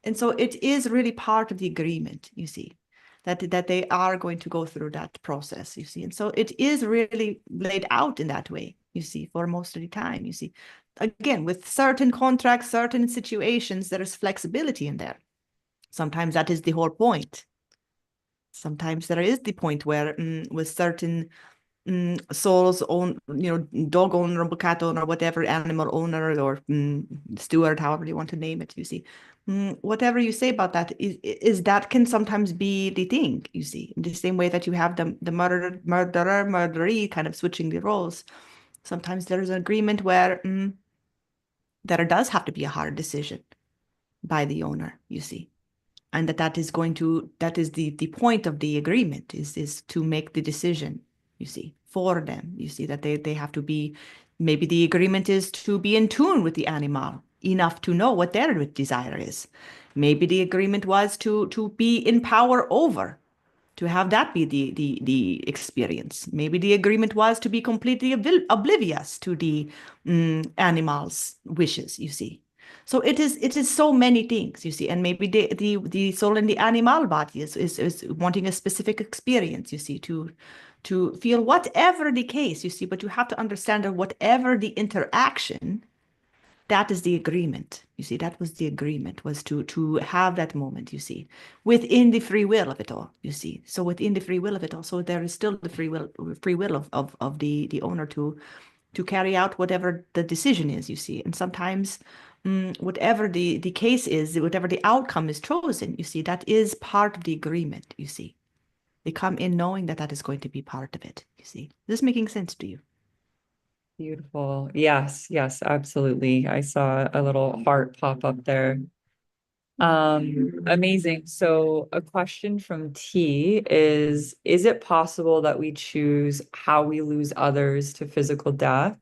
And so it is really part of the agreement, you see, that they are going to go through that process, you see. And so it is really laid out in that way, you see, for most of the time, you see. Again, with certain contracts, certain situations, there is flexibility in there. Sometimes that is the whole point. Sometimes there is the point where with certain souls own, dog owner or cat owner, whatever animal owner or steward, however you want to name it, you see. Whatever you say about that is that can sometimes be the thing, you see, in the same way that you have the murderee kind of switching the roles. Sometimes there's an agreement where there does have to be a hard decision by the owner, you see. And that is the point of the agreement is to make the decision, you see, for them. You see that they have to be, maybe the agreement is to be in tune with the animal enough to know what their desire is. Maybe the agreement was to be in power over, to have that be the experience. Maybe the agreement was to be completely oblivious to the animal's wishes, you see. So it is so many things, you see, and maybe the soul in the animal body is wanting a specific experience, you see, to feel whatever the case, you see, but you have to understand that whatever the interaction, that is the agreement. You see, that was the agreement, was to have that moment, you see, within the free will of it all, you see. So within the free will of it all, so there is still the free will of the owner to carry out whatever the decision is, you see. And sometimes whatever the case is, whatever the outcome is chosen, you see, that is part of the agreement, you see. They come in knowing that that is going to be part of it, you see. Is this making sense to you? Beautiful. Yes, yes, absolutely. I saw a little heart pop up there. Amazing. So a question from T is it possible that we choose how we lose others to physical death?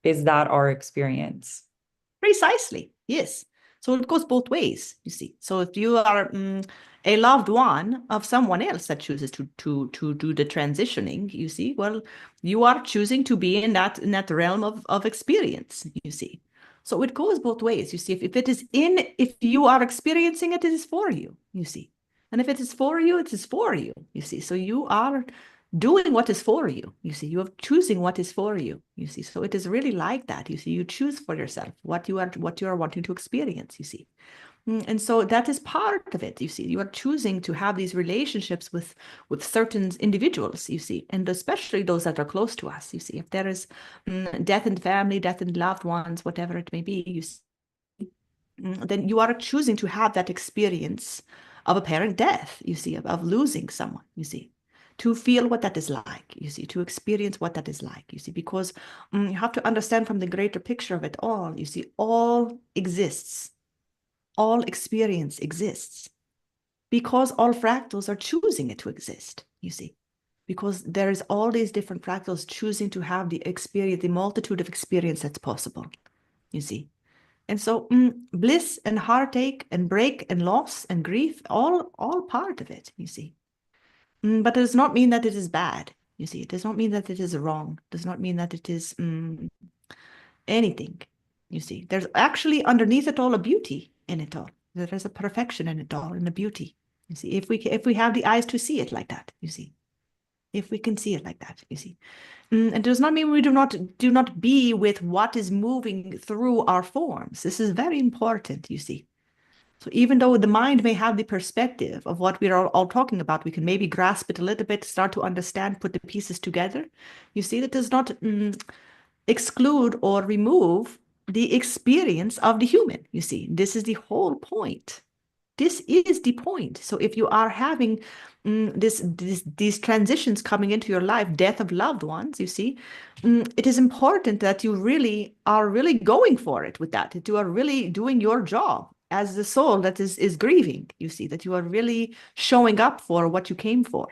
Is that our experience? Precisely, yes. So it goes both ways, you see. So if you are a loved one of someone else that chooses to do the transitioning, you see, well, you are choosing to be in that realm of experience, you see. So it goes both ways, you see. If you are experiencing it, it is for you, you see. And if it is for you, it is for you, you see. So you are doing what is for you, you see. You are choosing what is for you, you see. So it is really like that, you see. You choose for yourself what you are wanting to experience, you see. And so that is part of it, you see. You are choosing to have these relationships with certain individuals, you see, and especially those that are close to us, you see. If there is death in family, death in loved ones, whatever it may be, you see, then you are choosing to have that experience of apparent death, you see, of losing someone, you see, to feel what that is like, you see, to experience what that is like, you see, because you have to understand from the greater picture of it all, you see, all exists, all experience exists, because all fractals are choosing it to exist, you see. because there is all these different fractals choosing to have the experience, the multitude of experience that's possible, you see. And so bliss and heartache and break and loss and grief, all part of it, you see. But it does not mean that it is bad, you see. It does not mean that it is wrong. It does not mean that it is anything, you see. There's actually underneath it all a beauty in it all. There's a perfection in it all and a beauty, you see. If we have the eyes to see it like that, you see. If we can see it like that, you see. It does not mean we do not be with what is moving through our forms. This is very important, you see. So even though the mind may have the perspective of what we're all talking about, we can maybe grasp it a little bit, start to understand, put the pieces together. You see, that does not exclude or remove the experience of the human. You see, this is the whole point. This is the point. So if you are having these transitions coming into your life, death of loved ones, you see, it is important that you really are really going for it with that, that you are really doing your job as the soul that is grieving, you see, that you are really showing up for what you came for,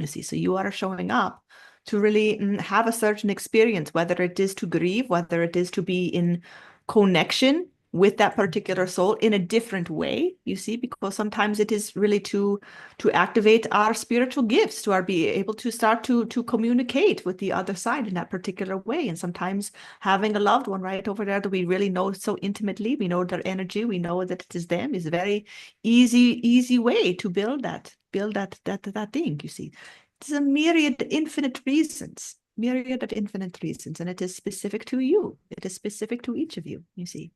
you see. So you are showing up to really have a certain experience, whether it is to grieve, whether it is to be in connection with that particular soul in a different way, you see, because sometimes it is really to activate our spiritual gifts, to be able to start to communicate with the other side in that particular way. And sometimes having a loved one right over there that we really know so intimately, we know their energy, we know that it is them, is a very easy way to build that thing, you see. It's a myriad of infinite reasons, and it is specific to you. It is specific to each of you, you see.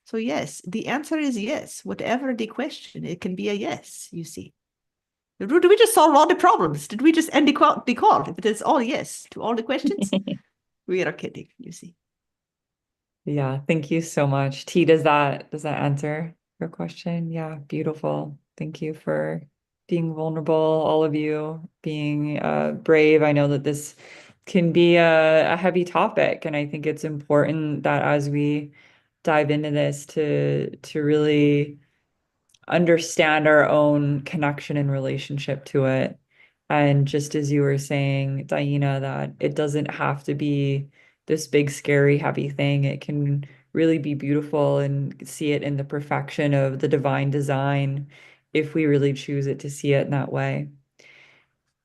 So yes, the answer is yes. Whatever the question, it can be a yes, you see. Did we just solve all the problems? Did we just end the call? If it is all yes to all the questions, we are kidding, you see. Yeah, thank you so much. T, does that answer your question? Yeah, beautiful. Thank you for being vulnerable, all of you being brave. I know that this can be a heavy topic, and I think it's important that as we dive into this to really understand our own connection and relationship to it. And just as you were saying, DiYeena, that it doesn't have to be this big, scary, heavy thing. It can really be beautiful and see it in the perfection of the divine design if we really choose it to see it in that way.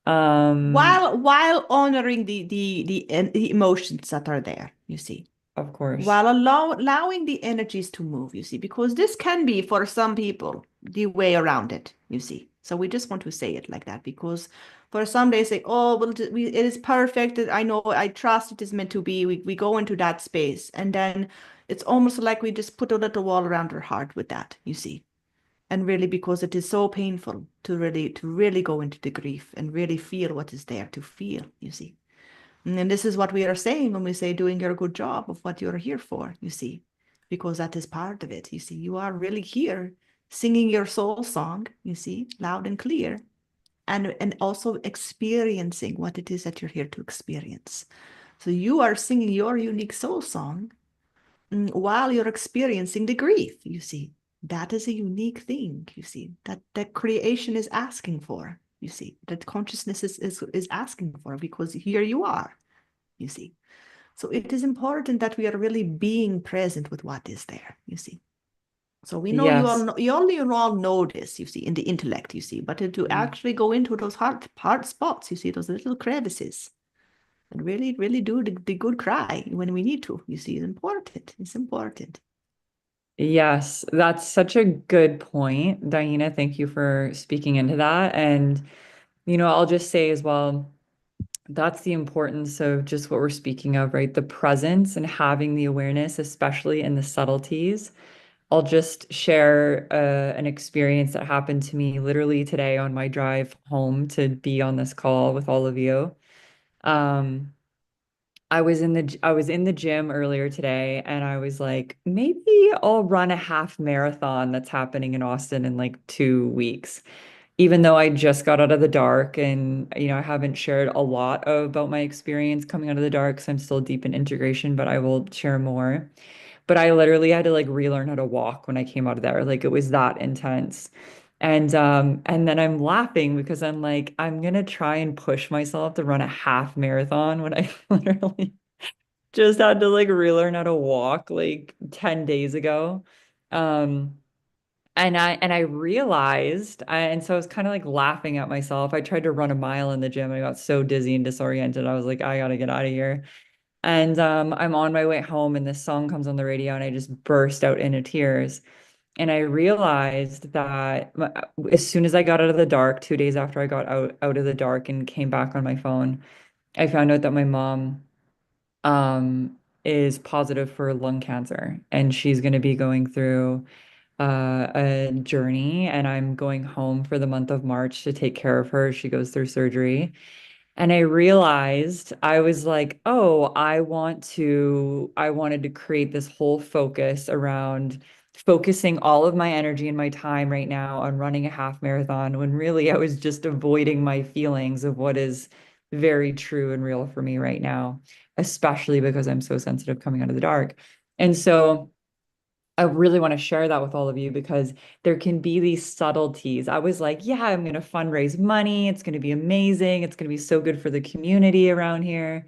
Um, While honoring the emotions that are there, you see. of course. While allowing the energies to move, you see, because this can be for some people the way around it, you see. So we just want to say it like that, because for some they say, oh, well, it is perfect. I know, I trust it is meant to be. We go into that space, and then it's almost like we just put a little wall around our heart with that, you see. And really, because it is so painful to really go into the grief and really feel what is there to feel, you see. And this is what we are saying when we say doing your good job of what you're here for, you see, because that is part of it. You see, you are really here singing your soul song, you see, loud and clear, and also experiencing what it is that you're here to experience. So you are singing your unique soul song while you're experiencing the grief, you see. That is a unique thing, you see, that creation is asking for, you see, that consciousness is asking for, because here you are, you see. So it is important that we are really being present with what is there, you see. So we know you all Yes. know, you all know this, you see, in the intellect, you see, but to Mm. actually go into those hard spots, you see, those little crevices, and really do the good cry when we need to, you see, is important. It's important. Yes, that's such a good point, DiYeena. Thank you for speaking into that. And, I'll just say as well, that's the importance of just what we're speaking of, right? The presence and having the awareness, especially in the subtleties. I'll just share an experience that happened to me literally today on my drive home to be on this call with all of you. Um, I was in the gym earlier today and I was like, maybe I'll run a half marathon that's happening in Austin in like 2 weeks. Even though I just got out of the dark and I haven't shared a lot about my experience coming out of the dark, so I'm still deep in integration, but I will share more. But I literally had to like relearn how to walk when I came out of there. Like it was that intense. And then I'm laughing because I'm like, I'm gonna try and push myself to run a half marathon when I literally just had to like relearn how to walk like 10 days ago. Um, and I realized, and so I was kind of like laughing at myself. I tried to run a mile in the gym. I got so dizzy and disoriented. I was like, I gotta get out of here. And I'm on my way home, and this song comes on the radio, and I just burst out into tears. And I realized that as soon as I got out of the dark, 2 days after I got out of the dark and came back on my phone, I found out that my mom is positive for lung cancer, and she's going to be going through a journey. And I'm going home for the month of March to take care of her. She goes through surgery. And I realized I was like, oh, I wanted to create this whole focus around focusing all of my energy and my time right now on running a half marathon when really I was just avoiding my feelings of what is very true and real for me right now, especially because I'm so sensitive coming out of the dark. And so I really want to share that with all of you because there can be these subtleties. I was like, yeah, I'm going to fundraise money. It's going to be amazing. It's going to be so good for the community around here.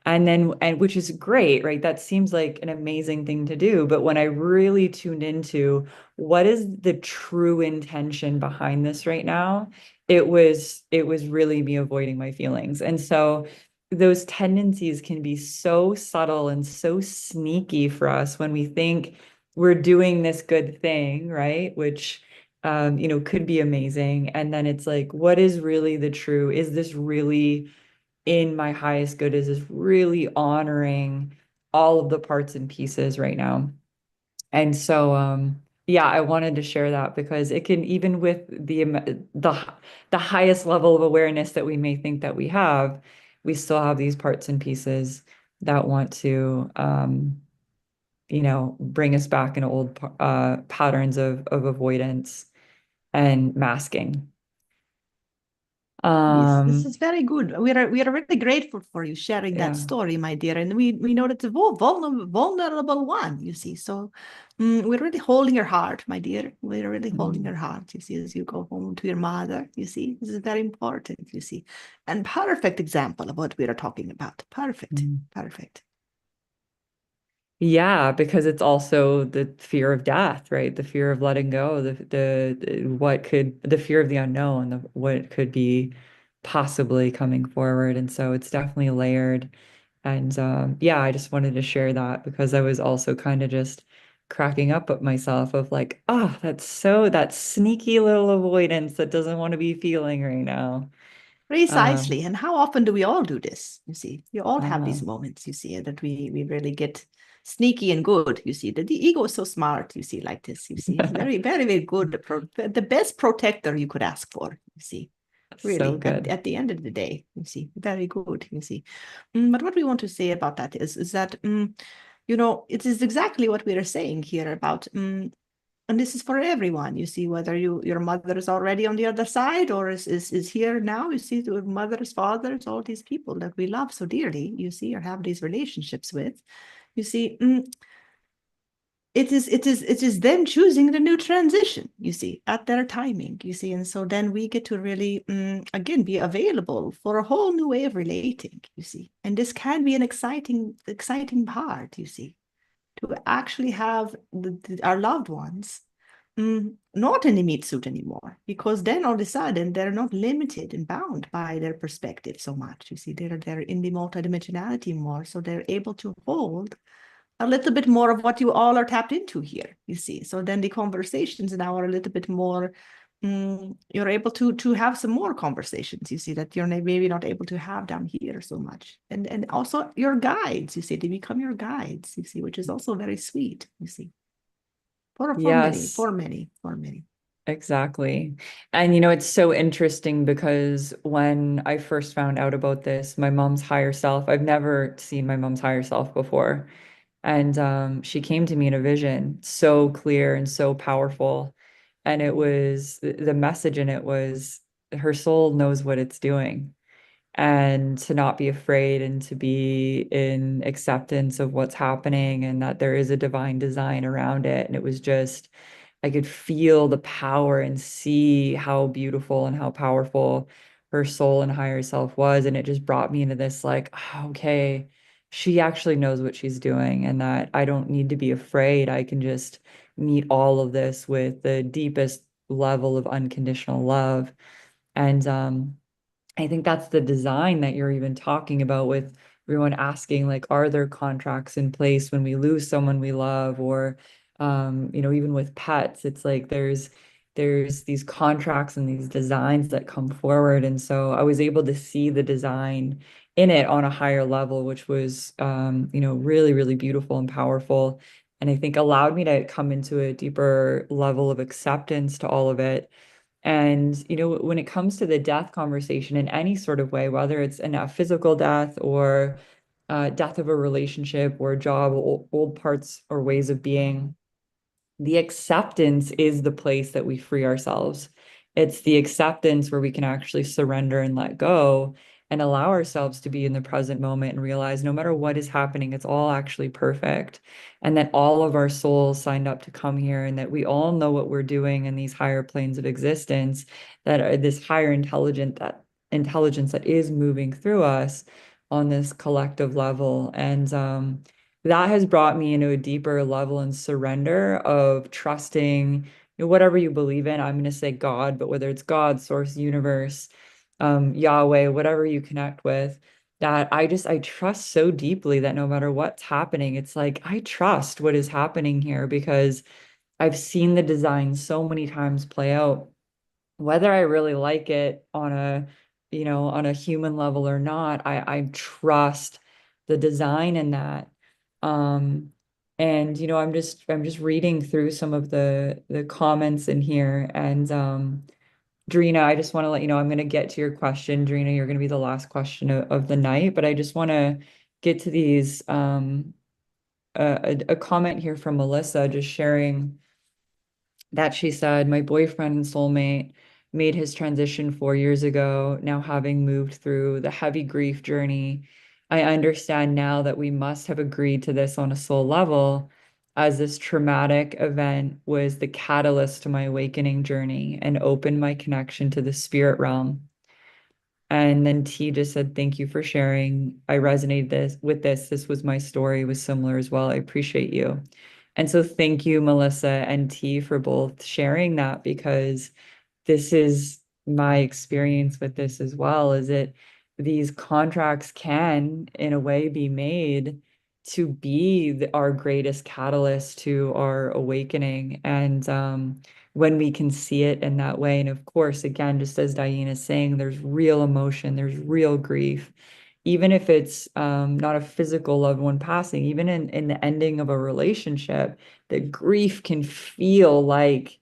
And which is great, right? That seems like an amazing thing to do. But when I really tuned into what is the true intention behind this right now, it was really me avoiding my feelings. And so those tendencies can be so subtle and so sneaky for us when we think we're doing this good thing, right? Which could be amazing. And then it's like, what is really the true? Is this really in my highest good? Is this really honoring all of the parts and pieces right now? And so, yeah, I wanted to share that because it can, even with the highest level of awareness that we may think that we still have these parts and pieces that want to bring us back into old patterns of avoidance and masking. Yes, this Um, is very good. We are really grateful for you sharing that yeah. story, my dear. And we know that it's a vulnerable one, you see. So we're really holding your heart, my dear. We're really holding Mm. your heart, you see, as you go home to your mother, you see. This is very important, you see. And perfect example of what we are talking about. Perfect, Mm. perfect. Yeah, because it's also the fear of death, right? The fear of letting go, the fear of the unknown, what could be possibly coming forward. And so it's definitely layered. And yeah, I just wanted to share that because I was also kind of just cracking up at myself of like, oh, that sneaky little avoidance that doesn't want to be feeling right now. Um, Precisely. And how often do we all do this? You see, we all have uh, these moments, you see, that we really get sneaky and good. You see, that the ego is so smart, you see, like this. You see, it's very, very, very good. The best protector you could ask for, you see, so really, good. at the end of the day, you see, very good, you see. But what we want to say about that is that, it is exactly what we are saying here about and this is for everyone, you see, whether your mother is already on the other side or is here now, you see, your mothers, fathers, all these people that we love so dearly, you see, or have these relationships with, you see, it is them choosing the new transition, you see, at their timing, you see, and so then we get to really again be available for a whole new way of relating, you see, and this can be an exciting part, you see, to actually have our loved ones not in the meat suit anymore, because then all of a sudden they're not limited and bound by their perspective so much. You see, they're in the multidimensionality more, so they're able to hold a little bit more of what you all are tapped into here. You see, so then the conversations now are a little bit more. You're able to have some more conversations. You see that you're maybe not able to have down here so much, and also your guides. You see, they become your guides. You see, which is also very sweet. You see, for many, Yes. for many, for many. Exactly. And it's so interesting because when I first found out about this, my mom's higher self, I've never seen my mom's higher self before. And she came to me in a vision, so clear and so powerful. And it was the message in it was her soul knows what it's doing, and to not be afraid and to be in acceptance of what's happening and that there is a divine design around it. And it was just I could feel the power and see how beautiful and how powerful her soul and higher self was. And it just brought me into this like, oh, okay, she actually knows what she's doing, and that I don't need to be afraid. I can just meet all of this with the deepest level of unconditional love. And I think that's the design that you're even talking about, with everyone asking, like, are there contracts in place when we lose someone we love? Or, even with pets, it's like there's these contracts and these designs that come forward. And so I was able to see the design in it on a higher level, which was, really, really beautiful and powerful. And I think allowed me to come into a deeper level of acceptance to all of it. And, when it comes to the death conversation in any sort of way, whether it's a physical death or death of a relationship or a job, old parts or ways of being, the acceptance is the place that we free ourselves. It's the acceptance where we can actually surrender and let go and allow ourselves to be in the present moment and realize no matter what is happening, it's all actually perfect. And that all of our souls signed up to come here, and that we all know what we're doing in these higher planes of existence, that are this higher intelligence that is moving through us on this collective level. And that has brought me into a deeper level and surrender of trusting, whatever you believe in. I'm going to say God, but whether it's God, source, universe, Yahweh, whatever you connect with, that I trust so deeply that no matter what's happening, it's like I trust what is happening here, because I've seen the design so many times play out, whether I really like it on a human level or not. I trust the design in that. Um, and I'm just reading through some of the comments in here. And Drina, I just want to let you know I'm going to get to your question. Drina, you're going to be the last question of the night, but I just want to get to these a comment here from Melissa, just sharing that she said, my boyfriend and soulmate made his transition 4 years ago. Now, having moved through the heavy grief journey, I understand now that we must have agreed to this on a soul level, as this traumatic event was the catalyst to my awakening journey and opened my connection to the spirit realm. And then T just said, thank you for sharing. I resonated with this. This was my story, was similar as well. I appreciate you. And so thank you, Melissa and T, for both sharing that, because this is my experience with this as well, is that these contracts can, in a way, be made to be our greatest catalyst to our awakening. And when we can see it in that way. And of course, again, just as DiYeena is saying, there's real emotion, there's real grief, even if it's not a physical loved one passing, even in the ending of a relationship, the grief can feel like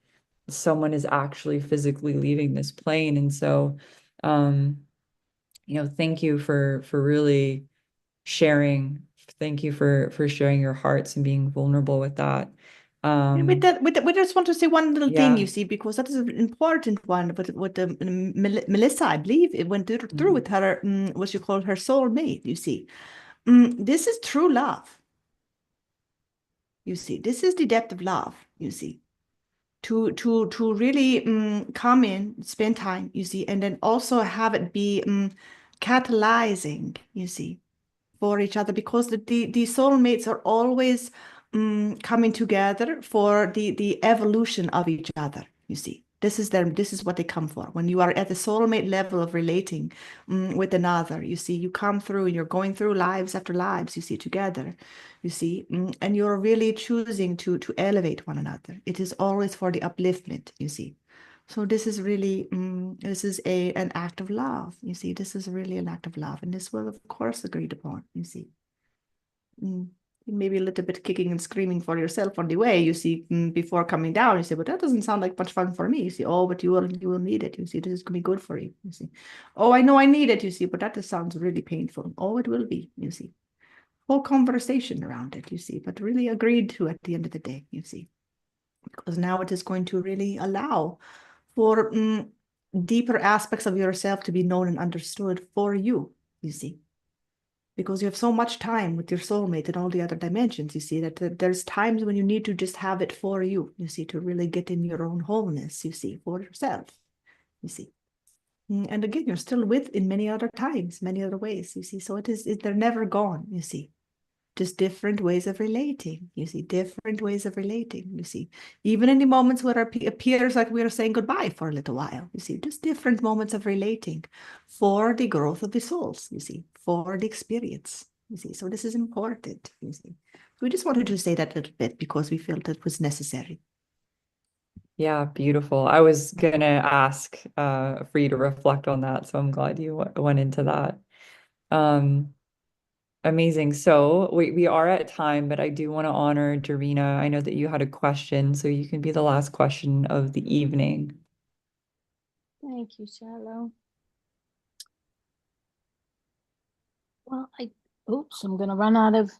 someone is actually physically leaving this plane. And so, thank you for really sharing. Thank you for sharing your hearts and being vulnerable with that. We just want to say one little thing, Yeah. you see, because that is an important one. But what Melissa, I believe, it went through with her, what you call her soulmate, you see. This is true love, you see. This is the depth of love, you see. To really come in, spend time, you see, and then also have it be catalyzing, you see, for each other, because the soulmates are always coming together for the evolution of each other, you see. This is what they come for. When you are at the soulmate level of relating with another, you see, you come through and you're going through lives after lives, you see, together, you see, and you're really choosing to elevate one another. It is always for the upliftment, you see. So this is really, this is an act of love. You see, this is really an act of love. And this will, of course, agreed upon, you see. Maybe a little bit kicking and screaming for yourself on the way, you see, before coming down. You say, but that doesn't sound like much fun for me. You see, oh, but you will need it. You see, this is going to be good for you. You see, oh, I know I need it. You see, but that just sounds really painful. Oh, it will be. You see, whole conversation around it. You see, but really agreed to at the end of the day. You see, because now it is going to really allow for deeper aspects of yourself to be known and understood for you. You see. because you have so much time with your soulmate and all the other dimensions. You see that there's times when you need to just have it for you see, to really get in your own wholeness, you see, for yourself, you see. And again, you're still with in many other times, many other ways, you see. So they're never gone, you see. Just different ways of relating, you see, different ways of relating, you see. Even in the moments where it appears like we're saying goodbye for a little while, you see, just different moments of relating for the growth of the souls, you see, for the experience, you see. So this is important, you see. We just wanted to say that a little bit because we felt it was necessary. Yeah, beautiful. I was gonna ask for you to reflect on that, so I'm glad you went into that. Um, Amazing. So we are at time, but I do want to honor DiYeena. I know that you had a question, so you can be the last question of the evening. Thank you, Shylo. Well, oops, I'm gonna run out of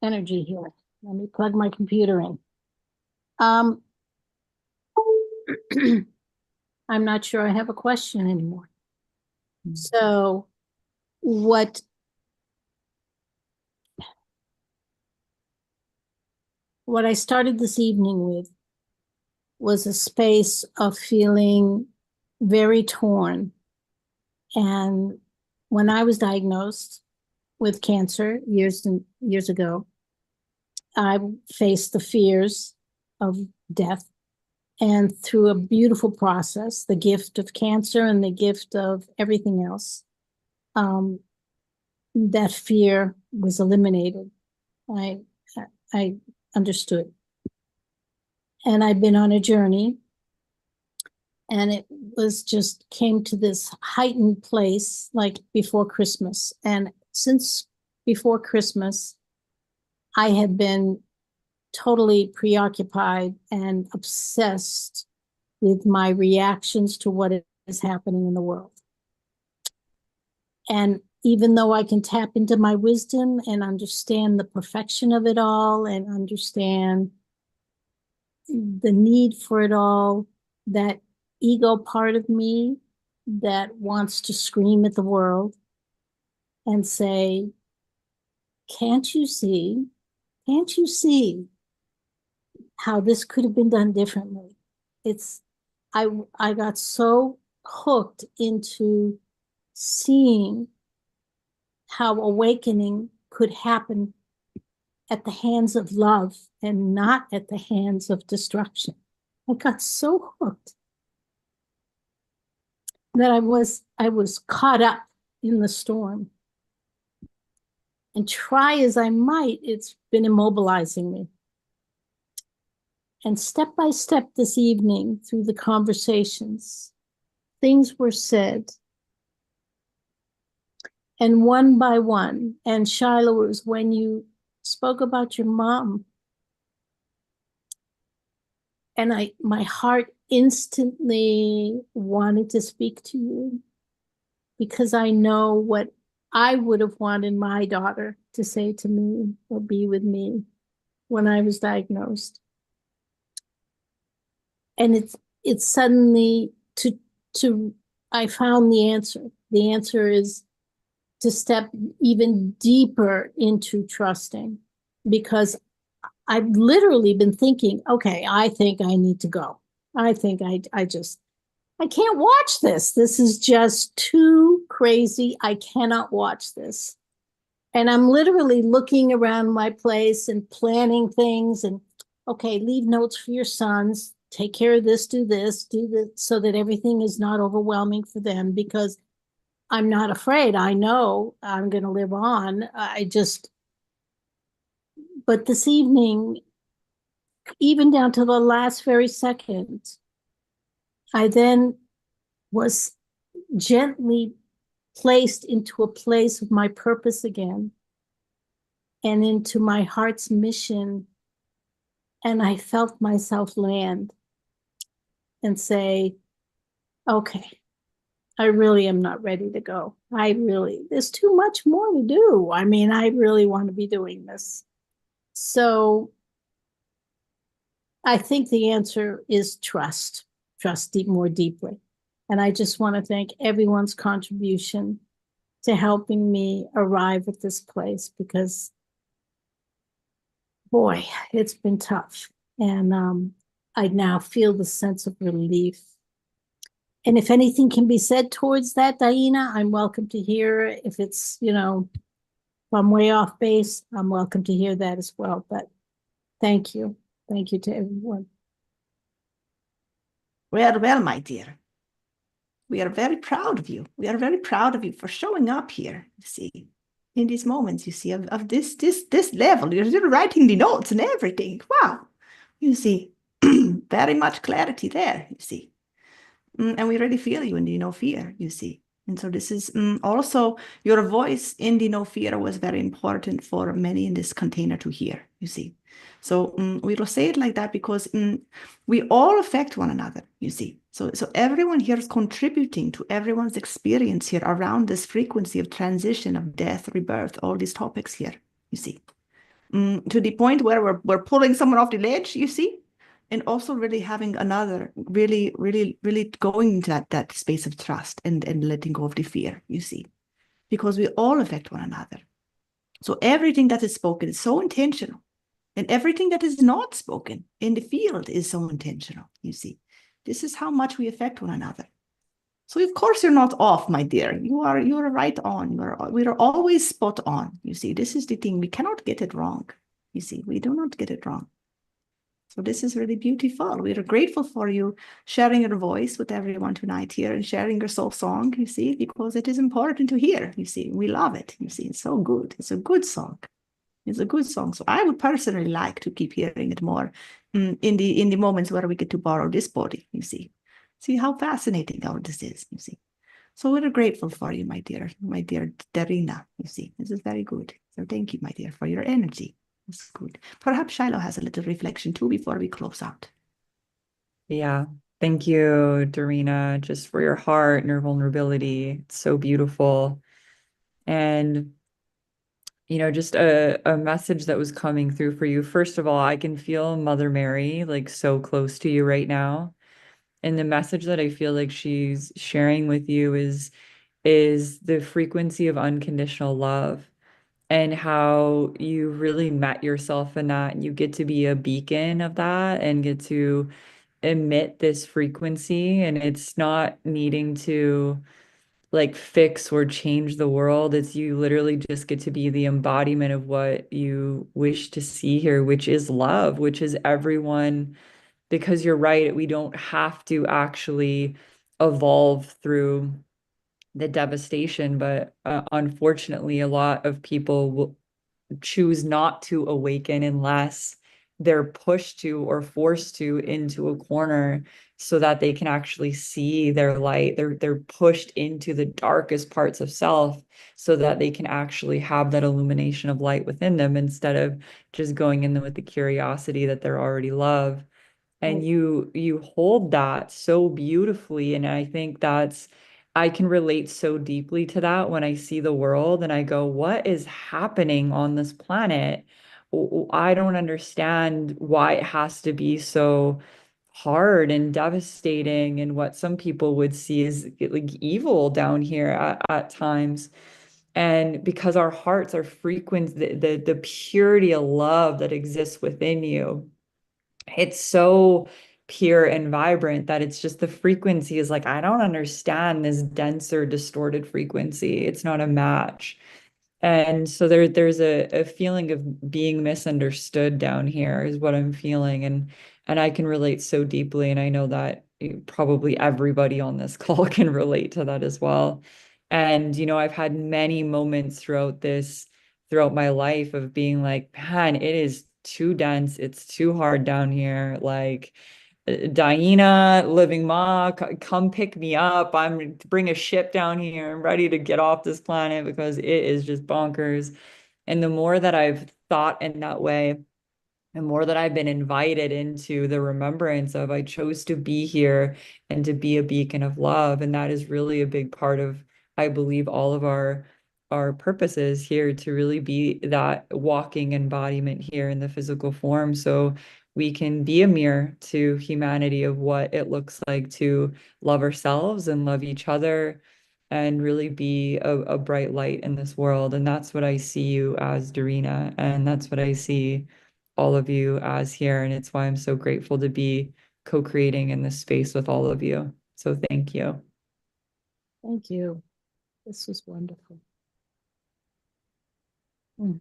energy here. Let me plug my computer in. Um, I'm not sure I have a question anymore. So what I started this evening with was a space of feeling very torn. And when I was diagnosed with cancer years and years ago, I faced the fears of death. And through a beautiful process, the gift of cancer and the gift of everything else, that fear was eliminated. I understood. And I've been on a journey, and it was just came to this heightened place like before Christmas. And since before Christmas, I had been totally preoccupied and obsessed with my reactions to what is happening in the world. And even though I can tap into my wisdom and understand the perfection of it all and understand the need for it all, that ego part of me that wants to scream at the world and say, can't you see? Can't you see how this could have been done differently? I got so hooked into seeing how awakening could happen at the hands of love and not at the hands of destruction. I got so hooked that I was caught up in the storm. And try as I might, it's been immobilizing me. And step by step this evening, through the conversations, things were said. And one by one, and Shylo, it was when you spoke about your mom, and my heart instantly wanted to speak to you because I know what I would have wanted my daughter to say to me or be with me when I was diagnosed. And it's suddenly I found the answer. The answer is to step even deeper into trusting, because I've literally been thinking, okay, I think I need to go. I think I can't watch this. This is just too crazy. I cannot watch this. And I'm literally looking around my place and planning things and, okay, leave notes for your sons, take care of this, do this, so that everything is not overwhelming for them, because I'm not afraid. I know I'm going to live on. But this evening, even down to the last very second, I then was gently placed into a place of my purpose again and into my heart's mission. And I felt myself land and say, okay, I really am not ready to go. There's too much more to do. I mean, I really want to be doing this. So I think the answer is trust more deeply. And I just want to thank everyone's contribution to helping me arrive at this place, because boy, it's been tough. And I now feel the sense of relief. And if anything can be said towards that, DiYeena, I'm welcome to hear it. If it's, if I'm way off base, I'm welcome to hear that as well. But thank you. Thank you to everyone. Well, my dear. We are very proud of you. We are very proud of you for showing up here, you see, in these moments, you see, of this level. You're writing the notes and everything. Wow. You see, very much clarity there, you see. And we really feel you in the no fear, you see. And so this is also your voice in the no fear was very important for many in this container to hear, you see. So we will say it like that because we all affect one another, you see. So everyone here is contributing to everyone's experience here around this frequency of transition, of death, rebirth, all these topics here, you see. To the point where we're pulling someone off the ledge, you see, and also really having another really going into that space of trust and letting go of the fear, you see, because we all affect one another. So everything that is spoken is so intentional, and everything that is not spoken in the field is so intentional, you see. This is how much we affect one another. So of course you're not off, my dear. You're right on. We are always spot on. You see, this is the thing. We cannot get it wrong. You see, we do not get it wrong. So this is really beautiful. We are grateful for you sharing your voice with everyone tonight here and sharing your soul song, you see, because it is important to hear, you see. We love it, you see. It's so good. It's a good song. It's a good song. So I would personally like to keep hearing it more in the moments where we get to borrow this body, you see. See how fascinating all this is, you see. So we're grateful for you, my dear DiYeena, you see. This is very good. So thank you, my dear, for your energy. It's good. Perhaps Shylo has a little reflection too before we close out. Yeah. Thank you, DiYeena, just for your heart and your vulnerability. It's so beautiful. And just a message that was coming through for you. First of all, I can feel Mother Mary like so close to you right now. And the message that I feel like she's sharing with you is the frequency of unconditional love and how you really met yourself in that. And you get to be a beacon of that and get to emit this frequency. And it's not needing to like fix or change the world. It's you literally just get to be the embodiment of what you wish to see here, which is love, which is everyone, because you're right, we don't have to actually evolve through the devastation, but unfortunately, a lot of people will choose not to awaken unless they're pushed to or forced to into a corner so that they can actually see their light. They're pushed into the darkest parts of self so that they can actually have that illumination of light within them instead of just going in with the curiosity that they're already love. And you hold that so beautifully. And I think I can relate so deeply to that when I see the world and I go, what is happening on this planet? I don't understand why it has to be so hard and devastating and what some people would see as like evil down here at times. And because our hearts are frequent, the purity of love that exists within you, it's so pure and vibrant that it's just the frequency is like, I don't understand this denser, distorted frequency. It's not a match. And so there's a feeling of being misunderstood down here is what I'm feeling. And I can relate so deeply. And I know that probably everybody on this call can relate to that as well. And, I've had many moments throughout my life of being like, man, it is too dense. It's too hard down here. Like, DiYeena, living ma, come pick me up. I'm bring a ship down here. I'm ready to get off this planet because it is just bonkers. And the more that I've thought in that way, the more that I've been invited into the remembrance of I chose to be here and to be a beacon of love. And that is really a big part of, I believe, all of our purposes here to really be that walking embodiment here in the physical form. So we can be a mirror to humanity of what it looks like to love ourselves and love each other and really be a bright light in this world. And that's what I see you as, DiYeena, and that's what I see all of you as here. And it's why I'm so grateful to be co-creating in this space with all of you. So thank you. Thank you. This was wonderful. Mm.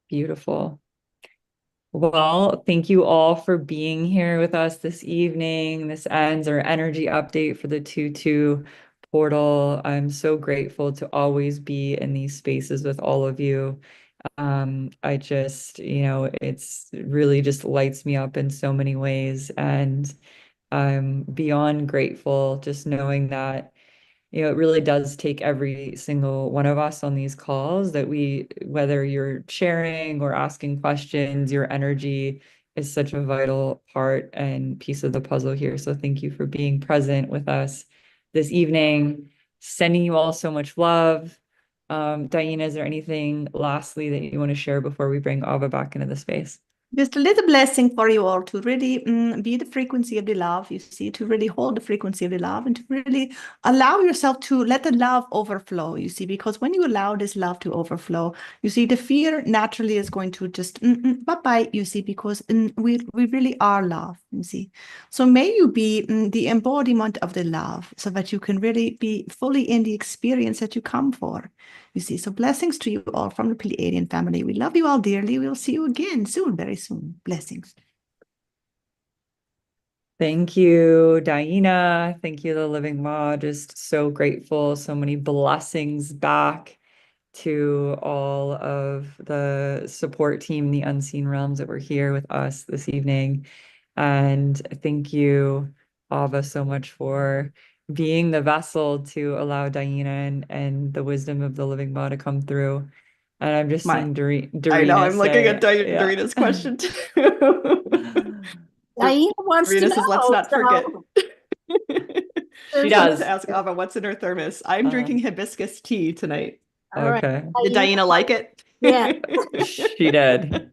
Beautiful. Well, thank you all for being here with us this evening. This ends our energy update for the 2/2 portal. I'm so grateful to always be in these spaces with all of you. I just, it's really just lights me up in so many ways. And I'm beyond grateful just knowing that it really does take every single one of us on these calls that whether you're sharing or asking questions, your energy is such a vital part and piece of the puzzle here. So thank you for being present with us this evening. Sending you all so much love. DiYeena, is there anything lastly that you want to share before we bring Ava back into the space? Just a little blessing for you all to really be the frequency of the love, you see, to really hold the frequency of the love and to really allow yourself to let the love overflow, you see, because when you allow this love to overflow, you see, the fear naturally is going to just bye-bye, you see, because we really are love, you see. So may you be the embodiment of the love so that you can really be fully in the experience that you come for. You see, so blessings to you all from the Pleiadian family. We love you all dearly. We'll see you again soon, very soon. Blessings. Thank you, DiYeena. Thank you, the Living Ma. Just so grateful. So many blessings back to all of the support team, the Unseen Realms that were here with us this evening. And thank you, Ava, so much for being the vessel to allow DiYeena and the wisdom of the Living Ma to come through. And I'm just seeing I know, DiYeena I'm looking at say, yeah. DiYeena's question too. DiYeena wants to DiYeena says, let's know, not forget. She Wants does. to ask Ava, what's in her thermos? I'm drinking hibiscus tea tonight. All right. Okay. Did DiYeena like it? Yeah. She did.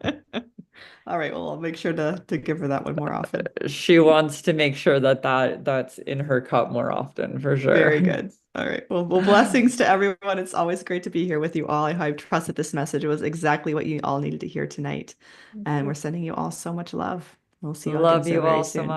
All right, well, I'll make sure to give her that one more often. She wants to make sure that's in her cup more often, for sure. Very good. All right. Well, blessings to everyone. It's always great to be here with you all. I trust that this message was exactly what you all needed to hear tonight. And we're sending you all so much love. We'll see you all again Love so you very all so soon. much.